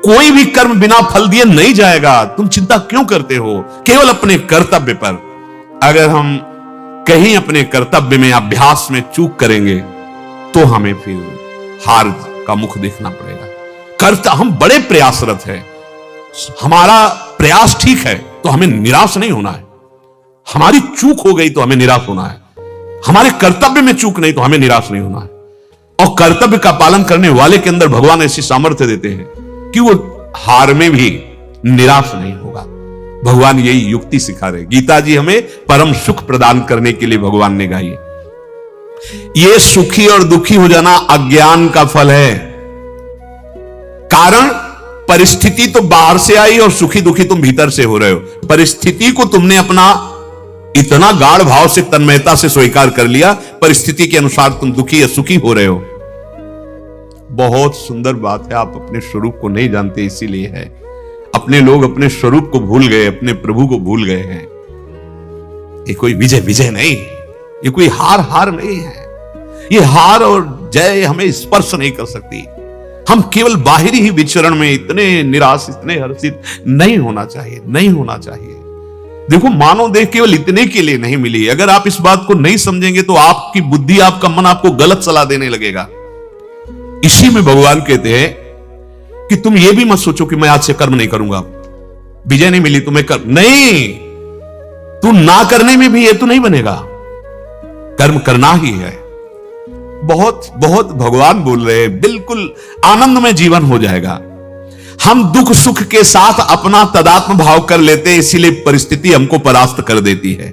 कोई भी कर्म बिना फल दिए नहीं जाएगा, तुम चिंता क्यों करते हो? केवल अपने कर्तव्य पर। अगर हम कहीं अपने कर्तव्य में अभ्यास में चूक करेंगे तो हमें फिर हार का मुख देखना पड़ेगा। हम बड़े प्रयासरत हैं, हमारा प्रयास ठीक है तो हमें निराश नहीं होना है। हमारी चूक हो गई तो हमें निराश होना है। हमारे कर्तव्य में चूक नहीं तो हमें निराश नहीं होना है। और कर्तव्य का पालन करने वाले के अंदर भगवान ऐसी सामर्थ्य देते हैं कि वो हार में भी निराश नहीं होगा। भगवान यही युक्ति सिखा रहे। गीता जी हमें परम सुख प्रदान करने के लिए भगवान ने गाई। ये सुखी और दुखी हो जाना अज्ञान का फल है। कारण परिस्थिति तो बाहर से आई और सुखी दुखी तुम भीतर से हो रहे हो। परिस्थिति को तुमने अपना इतना गाढ़ भाव से तन्मयता से स्वीकार कर लिया, परिस्थिति के अनुसार तुम दुखी या सुखी हो रहे हो। बहुत सुंदर बात है, आप अपने स्वरूप को नहीं जानते, इसीलिए है। अपने लोग अपने स्वरूप को भूल गए, अपने प्रभु को भूल गए हैं। ये कोई विजय विजय नहीं, ये कोई हार हार नहीं है। ये हार और जय हमें स्पर्श नहीं कर सकती। हम केवल बाहरी ही विचरण में इतने निराश, इतने हर्षित नहीं होना चाहिए, नहीं होना चाहिए। देखो मानव देह केवल इतने के लिए नहीं मिली। अगर आप इस बात को नहीं समझेंगे तो आपकी बुद्धि, आपका मन आपको गलत सलाह देने लगेगा। इसी में भगवान कहते हैं कि तुम ये भी मत सोचो कि मैं आज से कर्म नहीं करूंगा, विजय नहीं मिली तुम्हें कर्म नहीं। तू ना करने में भी ये तो नहीं बनेगा, कर्म करना ही है। बहुत बहुत भगवान बोल रहे हैं, बिल्कुल आनंद में जीवन हो जाएगा। हम दुख सुख के साथ अपना तदात्म भाव कर लेते हैं, इसीलिए परिस्थिति हमको परास्त कर देती है।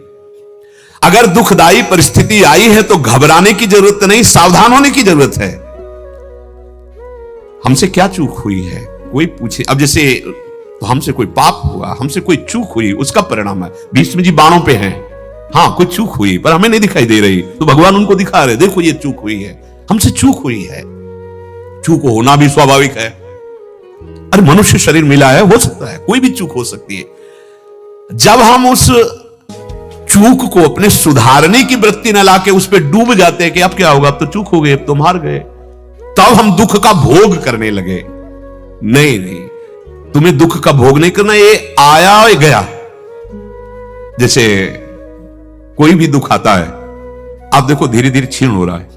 अगर दुखदाई परिस्थिति आई है तो घबराने की जरूरत नहीं, सावधान होने की जरूरत है। हमसे क्या चूक हुई है कोई पूछे। अब जैसे तो हमसे कोई पाप हुआ, हमसे कोई चूक हुई, उसका परिणाम है। भीष्म जी बाणों पे हैं, हाँ कोई चूक हुई पर हमें नहीं दिखाई दे रही, तो भगवान उनको दिखा रहे, देखो ये चूक हुई है, हमसे चूक हुई है। चूक होना भी स्वाभाविक है। अरे मनुष्य शरीर मिला है, हो सकता है कोई भी चूक हो सकती है। जब हम उस चूक को अपने सुधारने की वृत्ति न लाके उस पर डूब जाते हैं कि अब क्या होगा, अब तो चूक हो गई, अब तो हार गए, तब हम दुख का भोग करने लगे। नहीं नहीं, तुम्हें दुख का भोग नहीं करना, ये आया और गया। जैसे कोई भी दुख आता है, आप देखो धीरे धीरे क्षीण हो रहा है,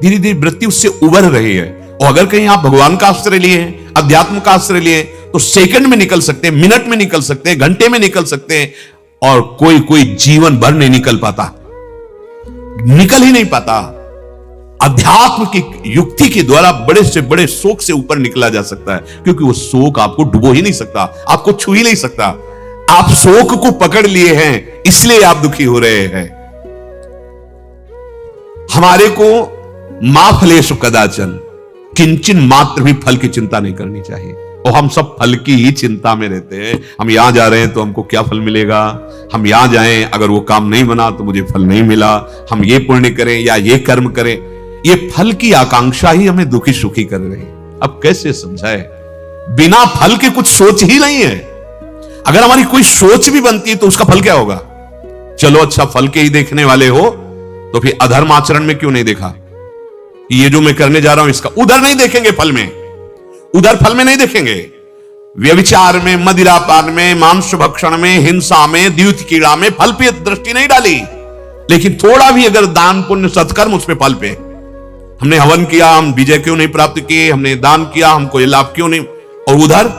धीरे धीरे वृत्ति उससे उबर रही है। और अगर कहीं आप भगवान का आश्रय लिए हैं, अध्यात्म का आश्रय लिए हैं, तो सेकंड में निकल सकते हैं, मिनट में निकल सकते हैं, घंटे में निकल सकते हैं, और कोई कोई जीवन भर नहीं निकल पाता, निकल ही नहीं पाता। अध्यात्म की युक्ति के द्वारा बड़े से बड़े शोक से ऊपर निकला जा सकता है, क्योंकि वो शोक आपको डुबो ही नहीं सकता, आपको छू ही नहीं सकता। आप शोक को पकड़ लिए हैं, इसलिए आप दुखी हो रहे हैं। हमारे को मा फलेषु कदाचन, किंचन मात्र भी फल की चिंता नहीं करनी चाहिए। और हम सब फल की ही चिंता में रहते हैं। हम यहां जा रहे हैं तो हमको क्या फल मिलेगा, हम यहां जाएं अगर वो काम नहीं बना तो मुझे फल नहीं मिला, हम ये पुण्य करें या ये कर्म करें, ये फल की आकांक्षा ही हमें दुखी सुखी कर रही है। अब कैसे समझाए, बिना फल के कुछ सोच ही नहीं है। अगर हमारी कोई सोच भी बनती है तो उसका फल क्या होगा? चलो अच्छा, फल के ही देखने वाले हो तो फिर अधर्म आचरण में क्यों नहीं देखा? ये जो मैं करने जा रहा हूं इसका उधर नहीं देखेंगे, फल में, उधर फल में नहीं देखेंगे। व्यभिचार में, मदिरापान में, मांस भक्षण में, हिंसा में, द्यूत कीड़ा में फल पे दृष्टि नहीं डाली। लेकिन थोड़ा भी अगर दान पुण्य सत्कर्म, उस पे फल पे, हमने हवन किया, हम विजय क्यों नहीं प्राप्त किए, हमने दान किया, हमको ये लाभ क्यों नहीं। और उधर,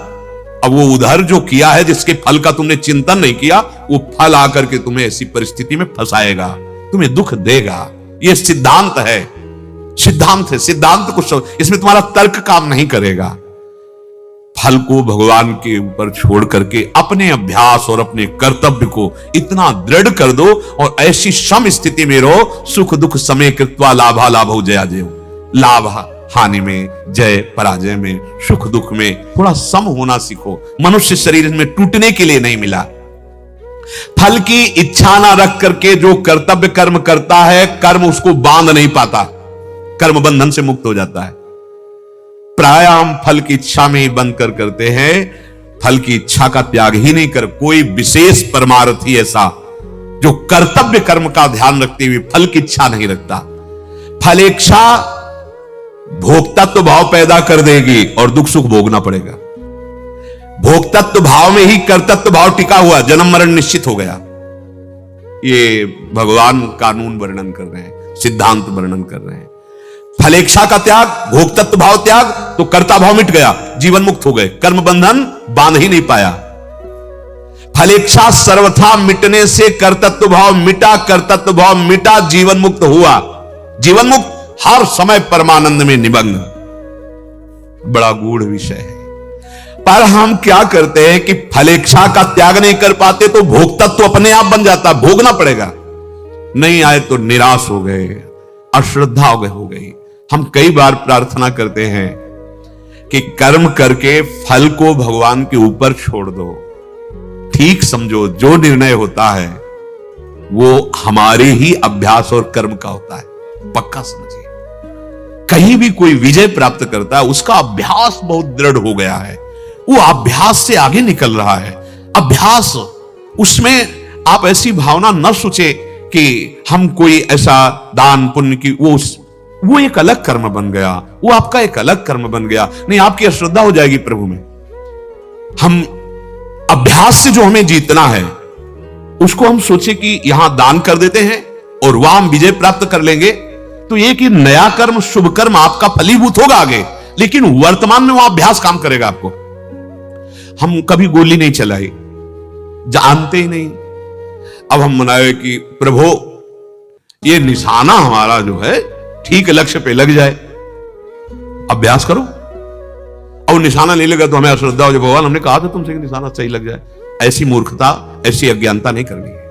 अब वो उधर जो किया है जिसके फल का तुमने चिंतन नहीं किया, वो फल आकर के तुम्हें ऐसी परिस्थिति में फंसाएगा, तुम्हें दुख देगा। ये सिद्धांत है, सिद्धांत है, सिद्धांत को इसमें तुम्हारा तर्क काम नहीं करेगा। फल को भगवान के ऊपर छोड़ करके अपने अभ्यास और अपने कर्तव्य को इतना दृढ़ कर दो और ऐसी सम स्थिति में रहो, सुख दुख समय कृत्वा लाभा लाभो जया जय। लाभ हानि में, जय पराजय में, सुख दुख में थोड़ा सम होना सीखो। मनुष्य शरीर में टूटने के लिए नहीं मिला। फल की इच्छा ना रख करके जो कर्तव्य कर्म करता है, कर्म उसको बांध नहीं पाता, कर्म बंधन से मुक्त हो जाता है। प्रायाम फल की इच्छा में ही बंद कर करते हैं, फल की इच्छा का त्याग ही नहीं कर। कोई विशेष परमार्थी ऐसा जो कर्तव्य कर्म का ध्यान रखते हुए फल की इच्छा नहीं रखता। फलेच्छा भोक्तत्व भाव पैदा कर देगी और दुख सुख भोगना पड़ेगा। भोक्तत्व भाव में ही कर्तत्व भाव टिका हुआ, जन्म मरण निश्चित हो गया। ये भगवान कानून वर्णन कर रहे हैं, सिद्धांत वर्णन कर रहे हैं। फलेच्छा का त्याग, भोक्तत्व भाव त्याग, तो कर्ता भाव मिट गया, जीवन मुक्त हो गए, कर्म बंधन बांध ही नहीं पाया। फलेच्छा सर्वथा मिटने से कर्तत्व भाव मिटा, कर्तत्व भाव मिटा, जीवन मुक्त हुआ। जीवन मुक्त हर समय परमानंद में निमग्न। बड़ा गूढ़ विषय है। पर हम क्या करते हैं कि फलेच्छा का त्याग नहीं कर पाते तो भोक्तत्व अपने आप बन जाता, भोगना पड़ेगा। नहीं आए तो निराश हो गए, अश्रद्धा हो गई। हम कई बार प्रार्थना करते हैं कि कर्म करके फल को भगवान के ऊपर छोड़ दो। ठीक समझो, जो निर्णय होता है वो हमारे ही अभ्यास और कर्म का होता है, पक्का समझिए। कहीं भी कोई विजय प्राप्त करता है, उसका अभ्यास बहुत दृढ़ हो गया है, वो अभ्यास से आगे निकल रहा है। अभ्यास, उसमें आप ऐसी भावना न सोचे कि हम कोई ऐसा दान पुण्य की, वो एक अलग कर्म बन गया, वो आपका एक अलग कर्म बन गया। नहीं, आपकी अश्रद्धा हो जाएगी प्रभु में। हम अभ्यास से जो हमें जीतना है उसको हम सोचे कि यहां दान कर देते हैं और वहां हम विजय प्राप्त कर लेंगे, तो एक ही नया कर्म, शुभ कर्म आपका फलीभूत होगा आगे, लेकिन वर्तमान में वहां अभ्यास काम करेगा आपको। हम कभी गोली नहीं चलाई, जानते ही नहीं। अब हम मनाए कि प्रभु ये निशाना हमारा जो है ठीक लक्ष्य पे लग जाए, अभ्यास करो। और निशाना नहीं लगा तो हमें अश्रद्धा हो जाए, भगवान हमने कहा था तुमसे कि निशाना सही लग जाए। ऐसी मूर्खता, ऐसी अज्ञानता नहीं करनी है।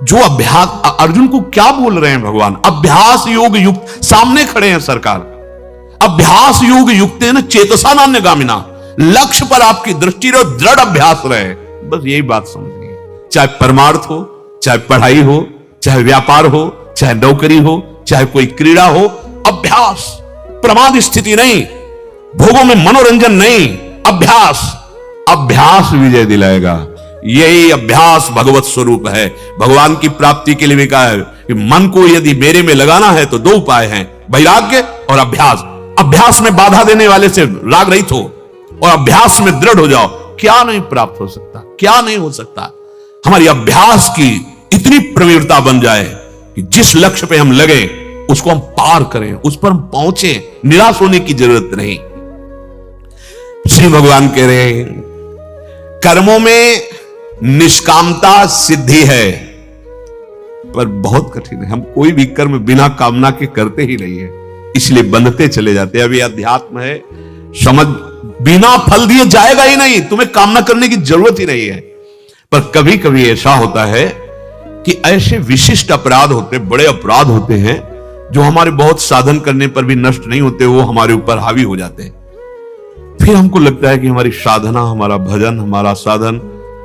जो अभ्यास, अर्जुन को क्या बोल रहे हैं भगवान? अभ्यास योग युक्त, सामने खड़े हैं सरकार। अभ्यास योग युक्त है ना, चेतसा नान्यगामिना, लक्ष्य पर आपकी दृष्टि रहे, दृढ़ अभ्यास रहे। बस यही बात समझिए। चाहे परमार्थ हो, चाहे पढ़ाई हो, चाहे व्यापार हो, चाहे नौकरी हो, चाहे कोई क्रीड़ा हो, अभ्यास, प्रमाद स्थिति नहीं, भोगों में मनोरंजन नहीं, अभ्यास, अभ्यास विजय दिलाएगा। यही अभ्यास भगवत स्वरूप है। भगवान की प्राप्ति के लिए भी कहा है कि मन को यदि मेरे में लगाना है तो 2 उपाय हैं, वैराग्य और अभ्यास। अभ्यास में बाधा देने वाले से राग रहित हो और अभ्यास में दृढ़ हो जाओ। क्या नहीं प्राप्त हो सकता, क्या नहीं हो सकता। हमारी अभ्यास की इतनी प्रवीणता बन जाए कि जिस लक्ष्य पे हम लगे उसको हम पार करें, उस पर हम पहुंचे, निराश होने की जरूरत नहीं। श्री भगवान कह रहे हैं कर्मों में निष्कामता सिद्धि है, पर बहुत कठिन है। हम कोई भी कर्म बिना कामना के करते ही नहीं है, इसलिए बंधते चले जाते हैं। अभी अध्यात्म है, समझ बिना फल दिए जाएगा ही नहीं, तुम्हें कामना करने की जरूरत ही नहीं है। पर कभी कभी ऐसा होता है कि ऐसे विशिष्ट अपराध होते, बड़े अपराध होते हैं जो हमारे बहुत साधन करने पर भी नष्ट नहीं होते, वो हमारे ऊपर हावी हो जाते हैं। फिर हमको लगता है कि हमारी साधना, हमारा भजन, हमारा साधन,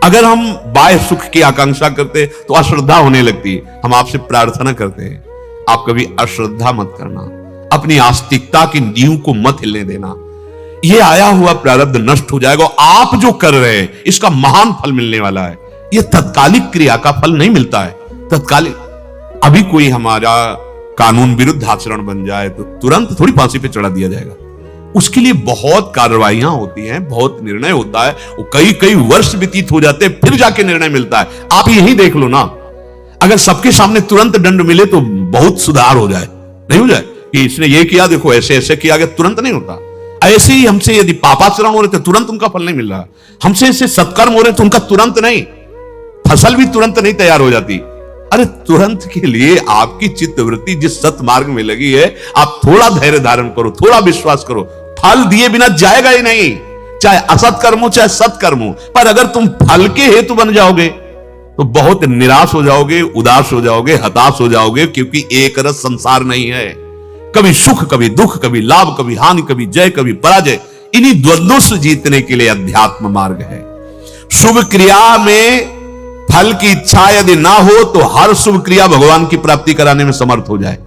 अगर हम बाह्य सुख की आकांक्षा करते तो अश्रद्धा होने लगती है। हम आपसे प्रार्थना करते हैं, आप कभी अश्रद्धा मत करना, अपनी आस्तिकता की नींव को मत हिलने देना। यह आया हुआ प्रारब्ध नष्ट हो जाएगा। आप जो कर रहे हैं इसका महान फल मिलने वाला है। यह तत्कालिक क्रिया का फल नहीं मिलता है, तत्कालिक। अभी कोई हमारा कानून विरुद्ध आचरण बन जाए तो तुरंत थोड़ी फांसी पे चढ़ा दिया जाएगा। उसके लिए बहुत कार्रवाइयां होती हैं, बहुत निर्णय होता है, वो कई कई वर्ष व्यतीत हो जाते हैं, फिर जाके निर्णय मिलता है। आप यही देख लो ना, अगर सबके सामने तुरंत दंड मिले तो बहुत सुधार हो जाए, नहीं हो जाए कि इसने ये किया, देखो ऐसे ऐसे किया गया, तुरंत नहीं होता। ऐसे ही हमसे यदि पापाचरण हो रहे थे, तुरंत उनका फल नहीं मिल रहा। हमसे ऐसे सत्कर्म हो रहे थे, उनका तुरंत नहीं, फसल भी तुरंत नहीं तैयार हो जाती। अरे तुरंत के लिए आपकी चित्तवृत्ति जिस सत्मार्ग में लगी है, आप थोड़ा धैर्य धारण करो, थोड़ा विश्वास करो, फल दिए बिना जाएगा ही नहीं, चाहे असत कर्म हो चाहे सत्कर्म हो। पर अगर तुम फल के हेतु बन जाओगे तो बहुत निराश हो जाओगे, उदास हो जाओगे, हताश हो जाओगे, क्योंकि एक रस संसार नहीं है। कभी सुख, कभी दुख, कभी लाभ, कभी हानि, कभी जय, कभी पराजय। इन्हीं द्वंद्वों से जीतने के लिए अध्यात्म मार्ग है। शुभ क्रिया में फल की इच्छा यदि ना हो तो हर शुभ क्रिया भगवान की प्राप्ति कराने में समर्थ हो जाए।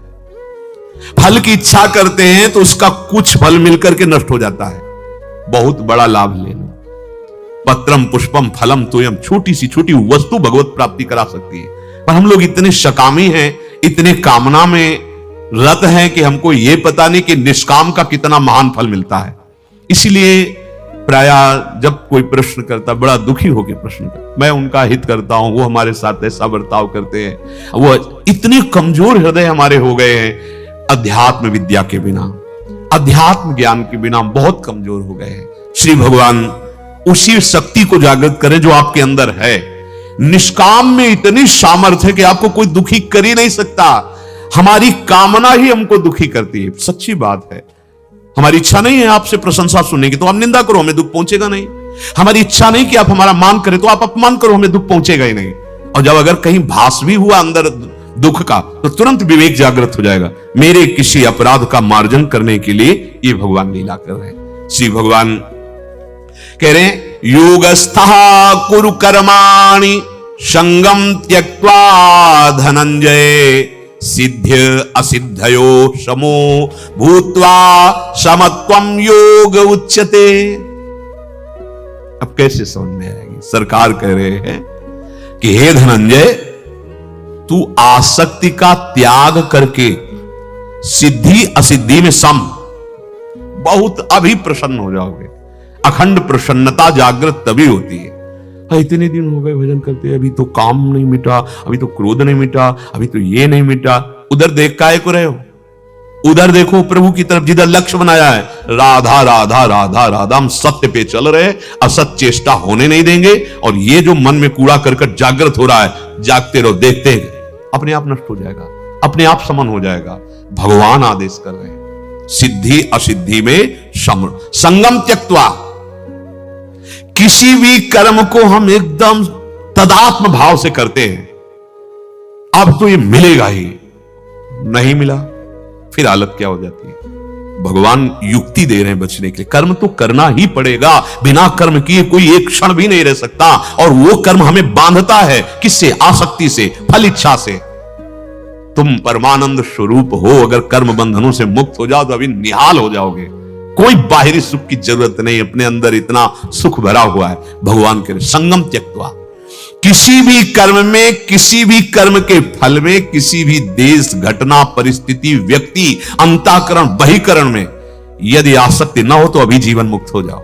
फल की इच्छा करते हैं तो उसका कुछ फल मिलकर के नष्ट हो जाता है। बहुत बड़ा लाभ ले लो, पत्रम पुष्पम फलम तोयम, छोटी सी छोटी वस्तु भगवत प्राप्ति करा सकती है। पर हम लोग इतने शकामी हैं, इतने कामना में रत हैं कि हमको यह पता नहीं कि निष्काम का कितना महान फल मिलता है। इसलिए प्राय जब कोई प्रश्न करता, बड़ा दुखी होकर प्रश्न करता, मैं उनका हित करता हूं, वो हमारे साथ ऐसा बर्ताव करते हैं, वो इतने कमजोर हृदय हमारे हो गए हैं अध्यात्म विद्या के बिना, अध्यात्म ज्ञान के बिना बहुत कमजोर हो गए हैं। श्री भगवान उसी शक्ति को जागृत करें जो आपके अंदर है। निष्काम में इतनी सामर्थ्य है कि आपको कोई दुखी कर ही नहीं सकता। हमारी कामना ही हमको दुखी करती है, सच्ची बात है। हमारी इच्छा नहीं है आपसे प्रशंसा सुनने की, तो आप निंदा करो, हमें दुख पहुंचेगा नहीं। हमारी इच्छा नहीं कि आप हमारा मान करें, तो आप अपमान करो, हमें दुख पहुंचेगा ही नहीं। और जब अगर कहीं भास भी हुआ अंदर दुख का, तो तुरंत विवेक जागृत हो जाएगा। मेरे किसी अपराध का मार्जन करने के लिए ये भगवान लीला कर रहे हैं। श्री भगवान कह रहे हैं योगस्थः कुरु कर्माणि संगम त्यक्त्वा धनंजय, सिद्ध्य असिद्धयो समो भूत्वा समत्वम योग उच्यते। अब कैसे समझ में आएगी? सरकार कह रहे हैं कि हे धनंजय, तू आसक्ति का त्याग करके सिद्धि असिद्धि में सम, बहुत अभी प्रसन्न हो जाओगे। अखंड प्रसन्नता जागृत तभी होती है। इतने दिन हो गए भजन करते, अभी तो काम नहीं मिटा, अभी तो क्रोध नहीं मिटा, अभी तो ये नहीं मिटा। उधर देख काहे को रहे हो? उधर देखो प्रभु की तरफ, जिधर लक्ष्य बनाया है, राधा राधा राधा राधा। हम सत्य पे चल रहे, असत चेष्टा होने नहीं देंगे। और ये जो मन में कूड़ा करकट जागृत हो रहा है, जागते रहो, देखते अपने आप नष्ट हो जाएगा, अपने आप समन हो जाएगा। भगवान आदेश कर रहे हैं सिद्धि असिद्धि में संगम त्यक्त्वा। किसी भी कर्म को हम एकदम तदात्म भाव से करते हैं, अब तो ये मिलेगा ही, नहीं मिला फिर हालत क्या हो जाती है। भगवान युक्ति दे रहे हैं बचने के लिए। कर्म तो करना ही पड़ेगा, बिना कर्म किए कोई एक क्षण भी नहीं रह सकता। और वो कर्म हमें बांधता है, किससे? आसक्ति से, फल इच्छा से। तुम परमानंद स्वरूप हो, अगर कर्म बंधनों से मुक्त हो जाओ तो अभी निहाल हो जाओगे। कोई बाहरी सुख की जरूरत नहीं, अपने अंदर इतना सुख भरा हुआ है भगवान के संगम त्यक्त्वा। किसी भी कर्म में, किसी भी कर्म के फल में, किसी भी देश, घटना, परिस्थिति, व्यक्ति, अंतःकरण, बहिकरण में यदि आसक्ति ना हो तो अभी जीवन मुक्त हो जाओ।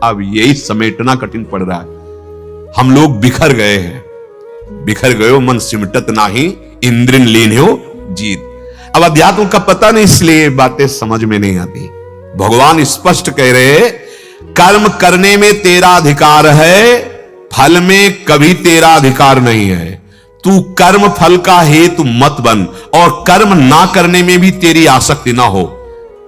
अब यही समेटना कठिन पड़ रहा है। हम लोग बिखर गए हैं, बिखर गए हो मन सिमटत नाही, इंद्रिन लीन हो जीत। अब अध्यात्म का पता नहीं, इसलिए बातें समझ में नहीं आती। भगवान स्पष्ट कह रहे, कर्म करने में तेरा अधिकार है, फल में कभी तेरा अधिकार नहीं है। तू कर्म फल का हेतु मत बन, और कर्म ना करने में भी तेरी आसक्ति ना हो,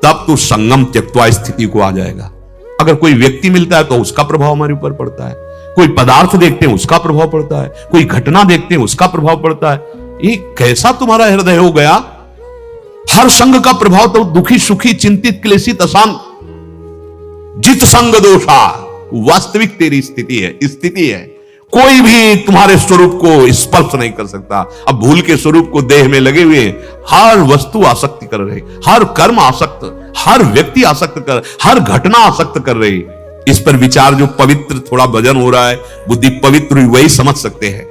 तब तू संगम त्यक्त्वा स्थिति को आ जाएगा। अगर कोई व्यक्ति मिलता है तो उसका प्रभाव हमारे ऊपर पड़ता है, कोई पदार्थ देखते हैं उसका प्रभाव पड़ता है, कोई घटना देखते हैं उसका प्रभाव पड़ता है। ये कैसा तुम्हारा हृदय हो गया? हर संग का प्रभाव तो दुखी, सुखी, चिंतित, क्लेशित, अशांत, जित संग दोषा, वास्तविक तेरी स्थिति है। कोई भी तुम्हारे स्वरूप को स्पर्श नहीं कर सकता। अब भूल के स्वरूप को देह में लगे हुए, हर वस्तु आसक्ति कर रही, हर कर्म आसक्त, हर व्यक्ति आसक्त कर, हर घटना आसक्त कर रही। इस पर विचार जो पवित्र थोड़ा भजन हो रहा है, बुद्धि पवित्र हुई, वही समझ सकते हैं।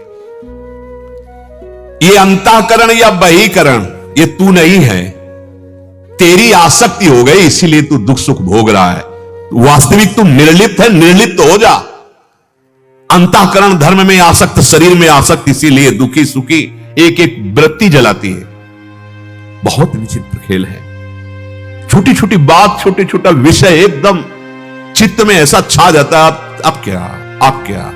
ये अंतःकरण या बहिकरण ये तू नहीं है, तेरी आसक्ति हो गई, इसीलिए तू दुख सुख भोग रहा है। वास्तविक तू निर्लिप्त है, निर्लिप्त हो जा। अंतःकरण धर्म में आसक्त, शरीर में आसक्त, इसीलिए दुखी सुखी एक एक वृत्ति जलाती है। बहुत विचित्र खेल है। छोटी छोटी बात, छोटे छोटा विषय एकदम चित्त में ऐसा छा जाता है, अब क्या।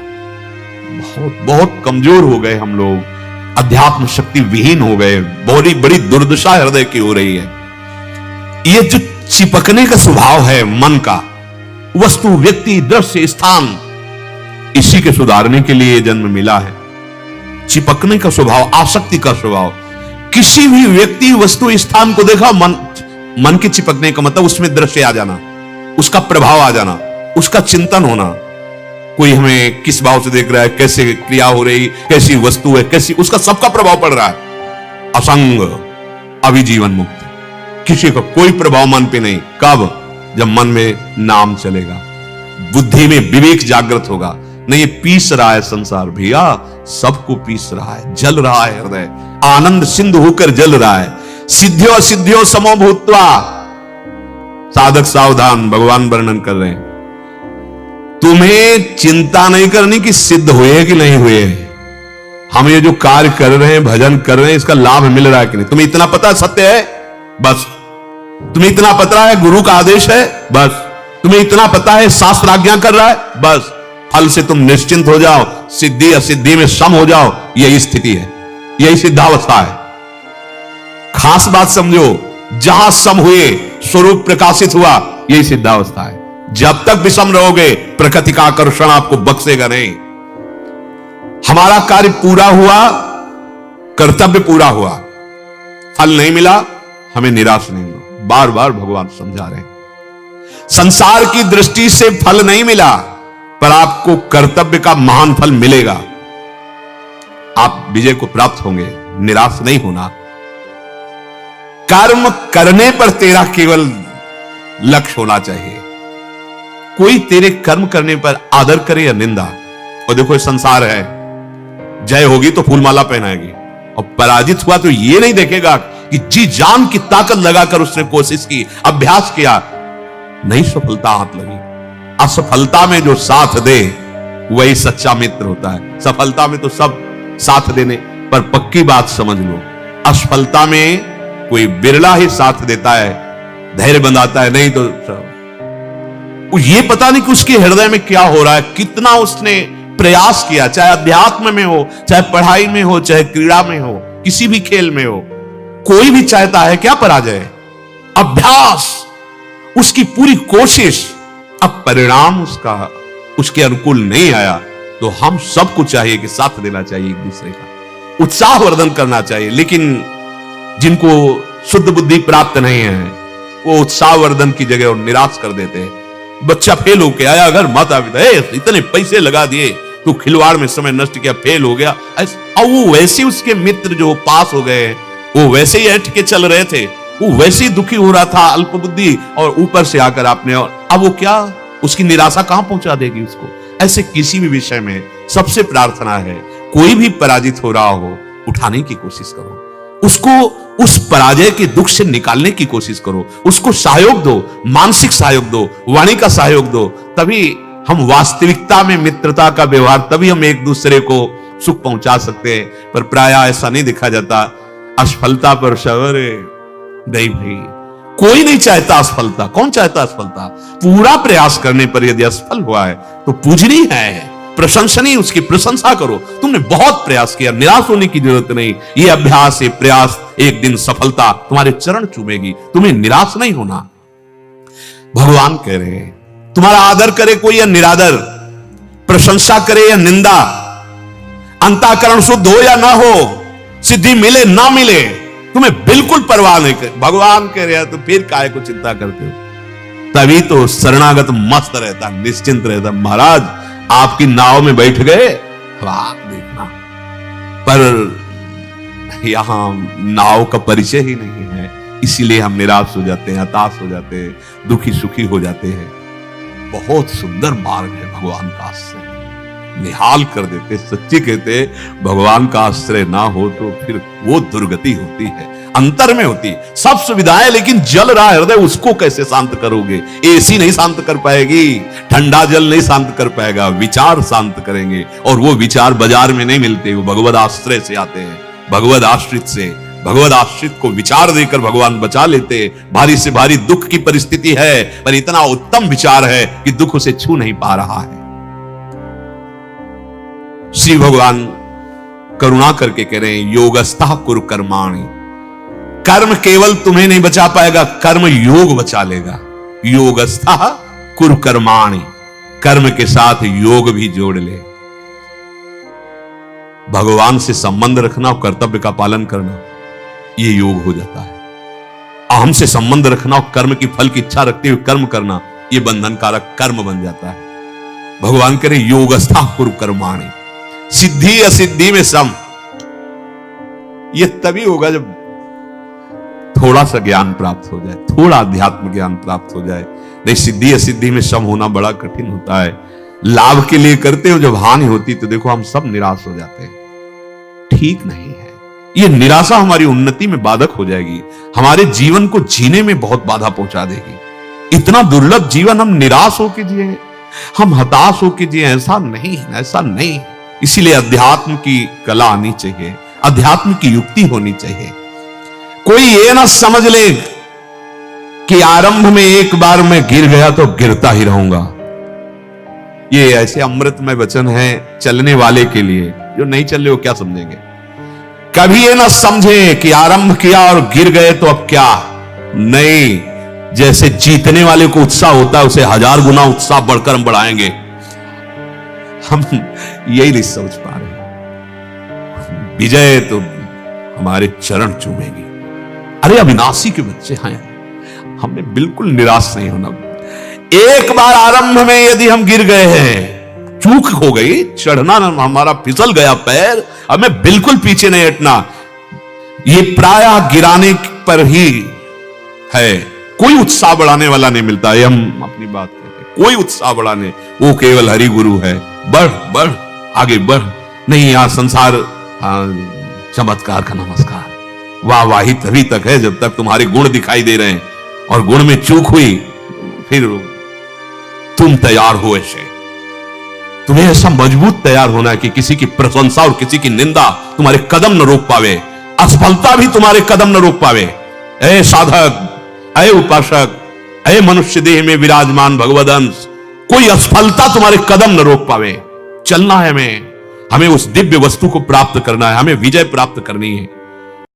बहुत बहुत कमजोर हो गए हम लोग, अध्यात्म शक्ति विहीन हो गए। बड़ी बड़ी दुर्दशा हृदय की हो रही है। ये जो चिपकने का स्वभाव है मन का, वस्तु, व्यक्ति, दृश्य, स्थान, इसी के सुधारने के लिए जन्म मिला है। चिपकने का स्वभाव, आसक्ति का स्वभाव, किसी भी व्यक्ति, वस्तु, स्थान को देखा, मन के चिपकने का मतलब उसमें दृश्य आ जाना, उसका प्रभाव आ जाना, उसका चिंतन होना। कोई हमें किस भाव से देख रहा है, कैसे क्रिया हो रही, कैसी वस्तु है, कैसी, उसका सबका प्रभाव पड़ रहा है। असंग, अभी जीवन मुक्त, किसी का कोई प्रभाव मन पे नहीं। कब? जब मन में नाम चलेगा, बुद्धि में विवेक जागृत होगा। नहीं, ये पीस रहा है संसार भैया, सबको पीस रहा है, जल रहा है हृदय, आनंद सिंधु होकर जल रहा है। सिद्धियों सिद्धियों समो भूत्वा, साधक सावधान, भगवान वर्णन कर रहे हैं। तुम्हें चिंता नहीं करनी कि सिद्ध हुए कि नहीं हुए। हम ये जो कार्य कर रहे हैं, भजन कर रहे हैं, इसका लाभ मिल रहा है कि नहीं। तुम्हें इतना पता सत्य है, बस। तुम्हें इतना पता है गुरु का आदेश है, बस। तुम्हें इतना पता है शास्त्र आज्ञा कर रहा है, बस। फल से तुम निश्चिंत हो जाओ, सिद्धि असिद्धि में सम हो जाओ। यही स्थिति है, यही सिद्धावस्था है। खास बात समझो, जहां सम हुए, स्वरूप प्रकाशित हुआ, यही सिद्धावस्था है। जब तक विषम रहोगे, प्रकृति का आकर्षण आपको बख्शेगा नहीं। हमारा कार्य पूरा हुआ, कर्तव्य पूरा हुआ, फल नहीं मिला, हमें निराश नहीं हुआ। बार बार भगवान समझा रहे हैं, संसार की दृष्टि से फल नहीं मिला, पर आपको कर्तव्य का महान फल मिलेगा। आप विजय को प्राप्त होंगे, निराश नहीं होना। कर्म करने पर तेरा केवल लक्ष्य होना चाहिए। कोई तेरे कर्म करने पर आदर करे या निंदा, और देखो संसार है, जय होगी तो फूलमाला पहनाएगी, और पराजित हुआ तो ये नहीं देखेगा कि जी जान की ताकत लगाकर उसने कोशिश की, अभ्यास किया, नहीं सफलता हाथ लगी। असफलता में जो साथ दे वही सच्चा मित्र होता है। सफलता में तो सब साथ देने, पर पक्की बात समझ लो, असफलता में कोई बिरला ही साथ देता है, धैर्य बंधाता है, नहीं तो ये पता नहीं कि उसके हृदय में क्या हो रहा है, कितना उसने प्रयास किया, चाहे अध्यात्म में हो, चाहे पढ़ाई में हो, चाहे क्रीड़ा में हो, किसी भी खेल में हो। कोई भी चाहता है क्या पराजय? अभ्यास, उसकी पूरी कोशिश, अब परिणाम उसके अनुकूल नहीं आया, तो हम सबको चाहिए कि साथ देना चाहिए, एक दूसरे का उत्साह वर्धन करना चाहिए। लेकिन जिनको शुद्ध बुद्धि प्राप्त नहीं है, वो उत्साह वर्धन की जगह और निराश कर देते हैं। बच्चा फेल होके आया, अगर माता पिता इतने पैसे लगा दिए, तो खिलवाड़ में समय नष्ट किया, फेल हो गया। और वो वैसे उसके मित्र जो पास हो गए, वो वैसे ही ऐठ के चल रहे थे, वो वैसे ही दुखी हो रहा था, अल्पबुद्धि, और ऊपर से आकर आपने, और अब वो क्या, उसकी निराशा कहां पहुंचा देगी उसको। ऐसे किसी भी विषय में सबसे प्रार्थना है, कोई भी पराजित हो रहा हो, उठाने की कोशिश करो, उसको उस पराजय के दुख से निकालने की कोशिश करो, उसको सहयोग दो, मानसिक सहयोग दो, वाणी का सहयोग दो, तभी हम वास्तविकता में मित्रता का व्यवहार, तभी हम एक दूसरे को सुख पहुंचा सकते हैं। पर प्रायः ऐसा नहीं देखा जाता, असफलता पर सबर नहीं भाई, कोई नहीं चाहता असफलता। कौन चाहता असफलता? पूरा प्रयास करने पर यदि असफल हुआ है तो पूजनी है, प्रशंसनीय, उसकी प्रशंसा करो, तुमने बहुत प्रयास किया, निराश होने की जरूरत नहीं। ये अभ्यास, ये प्रयास, एक दिन सफलता तुम्हारे चरण चूमेगी, तुम्हें निराश नहीं होना। भगवान कह रहे हैं, तुम्हारा आदर करे कोई या निरादर, प्रशंसा करे या निंदा, अंतःकरण शुद्ध हो या ना हो, सिद्धि मिले ना मिले, तुम्हें बिल्कुल परवाह नहीं कर। भगवान कह रहे हैं तो फिर काहे को चिंता करते हो? तभी तो शरणागत मस्त रहता, निश्चिंत रहता। महाराज आपकी नाव में बैठ गए, आप देखना, पर यहां नाव का परिचय ही नहीं है, इसीलिए हम निराश हो जाते हैं, हताश हो जाते हैं, दुखी सुखी हो जाते हैं। बहुत सुंदर मार्ग है भगवान का आश्रय, निहाल कर देते। सच्ची कहते, भगवान का आश्रय ना हो तो फिर वो दुर्गति होती है, अंतर में होती है। सब सुविधाएं, लेकिन जल रहा हृदय, उसको कैसे शांत करोगे? एसी नहीं शांत कर पाएगी, ठंडा जल नहीं शांत कर पाएगा, विचार शांत करेंगे, और वो विचार बाजार में नहीं मिलते, वो भगवद आश्रय से आते हैं, भगवद आश्रित से। भगवद आश्रित को विचार देकर भगवान बचा लेते। भारी से भारी दुख की परिस्थिति है, पर इतना उत्तम विचार है कि दुख उसे छू नहीं पा रहा है। श्री भगवान करुणा करके कह रहे हैं, योगस्थः कुरु कर्माणि, कर्म केवल तुम्हें नहीं बचा पाएगा, कर्म योग बचा लेगा। योगस्थः कुरु कर्माणि, कर्म के साथ योग भी जोड़ ले। भगवान से संबंध रखना और कर्तव्य का पालन करना, ये योग हो जाता है। अहम से संबंध रखना और कर्म की फल की इच्छा रखते हुए कर्म करना, ये बंधनकारक कर्म बन जाता है। भगवान कह रहे योगस्थः कुरु कर्माणि, सिद्धि असिद्धि में सम। ये तभी होगा जब थोड़ा सा ज्ञान प्राप्त हो जाए, थोड़ा अध्यात्म ज्ञान प्राप्त हो जाए। नहीं, सिद्धि असिद्धि में सम होना बड़ा कठिन होता है। लाभ के लिए करते हो, जब हानि होती तो देखो हम सब निराश हो जाते हैं। ठीक नहीं है, ये निराशा हमारी उन्नति में बाधक हो जाएगी, हमारे जीवन को जीने में बहुत बाधा पहुंचा देगी। इतना दुर्लभ जीवन हम निराश होकर जिए, हम हताश होकर जिए, ऐसा नहीं, ऐसा नहीं। इसीलिए अध्यात्म की कला आनी चाहिए, अध्यात्म की युक्ति होनी चाहिए। कोई ये ना समझ ले कि आरंभ में एक बार मैं गिर गया तो गिरता ही रहूंगा। ये ऐसे अमृतमय वचन है चलने वाले के लिए, जो नहीं चल रहे वो क्या समझेंगे। कभी ये ना समझे कि आरंभ किया और गिर गए तो अब क्या नहीं। जैसे जीतने वाले को उत्साह होता है, उसे 1000 गुना उत्साह बढ़कर हम बढ़ाएंगे। हम यही नहीं समझ पा रहे। विजय तो हमारे चरण चूमेगी। अरे अविनाशी के बच्चे हैं, हमें बिल्कुल निराश नहीं होना। एक बार आरंभ में यदि हम गिर गए हैं, चूक हो गई, चढ़ना हमारा फिसल गया पैर, हमें बिल्कुल पीछे नहीं हटना। ये प्रायः गिराने पर ही है, कोई उत्साह बढ़ाने वाला नहीं मिलता है। हम अपनी बात कहते हैं, कोई उत्साह बढ़ाने, वो केवल हरि गुरु है। बढ़ बढ़ आगे बढ़, नहीं यहां संसार चमत्कार का नमस्कार, वाहवाही तभी तक है जब तक तुम्हारे गुण दिखाई दे रहे हैं, और गुण में चूक हुई फिर तुम तैयार हो। ऐसे तुम्हें ऐसा मजबूत तैयार होना है कि किसी की प्रशंसा और किसी की निंदा तुम्हारे कदम न रोक पावे, असफलता भी तुम्हारे कदम न रोक पावे। ऐ साधक, ऐ उपासक, ऐ मनुष्य देह में विराजमान भगवद अंश, कोई असफलता तुम्हारे कदम न रोक पावे। चलना है हमें उस दिव्य वस्तु को प्राप्त करना है, हमें विजय प्राप्त करनी है।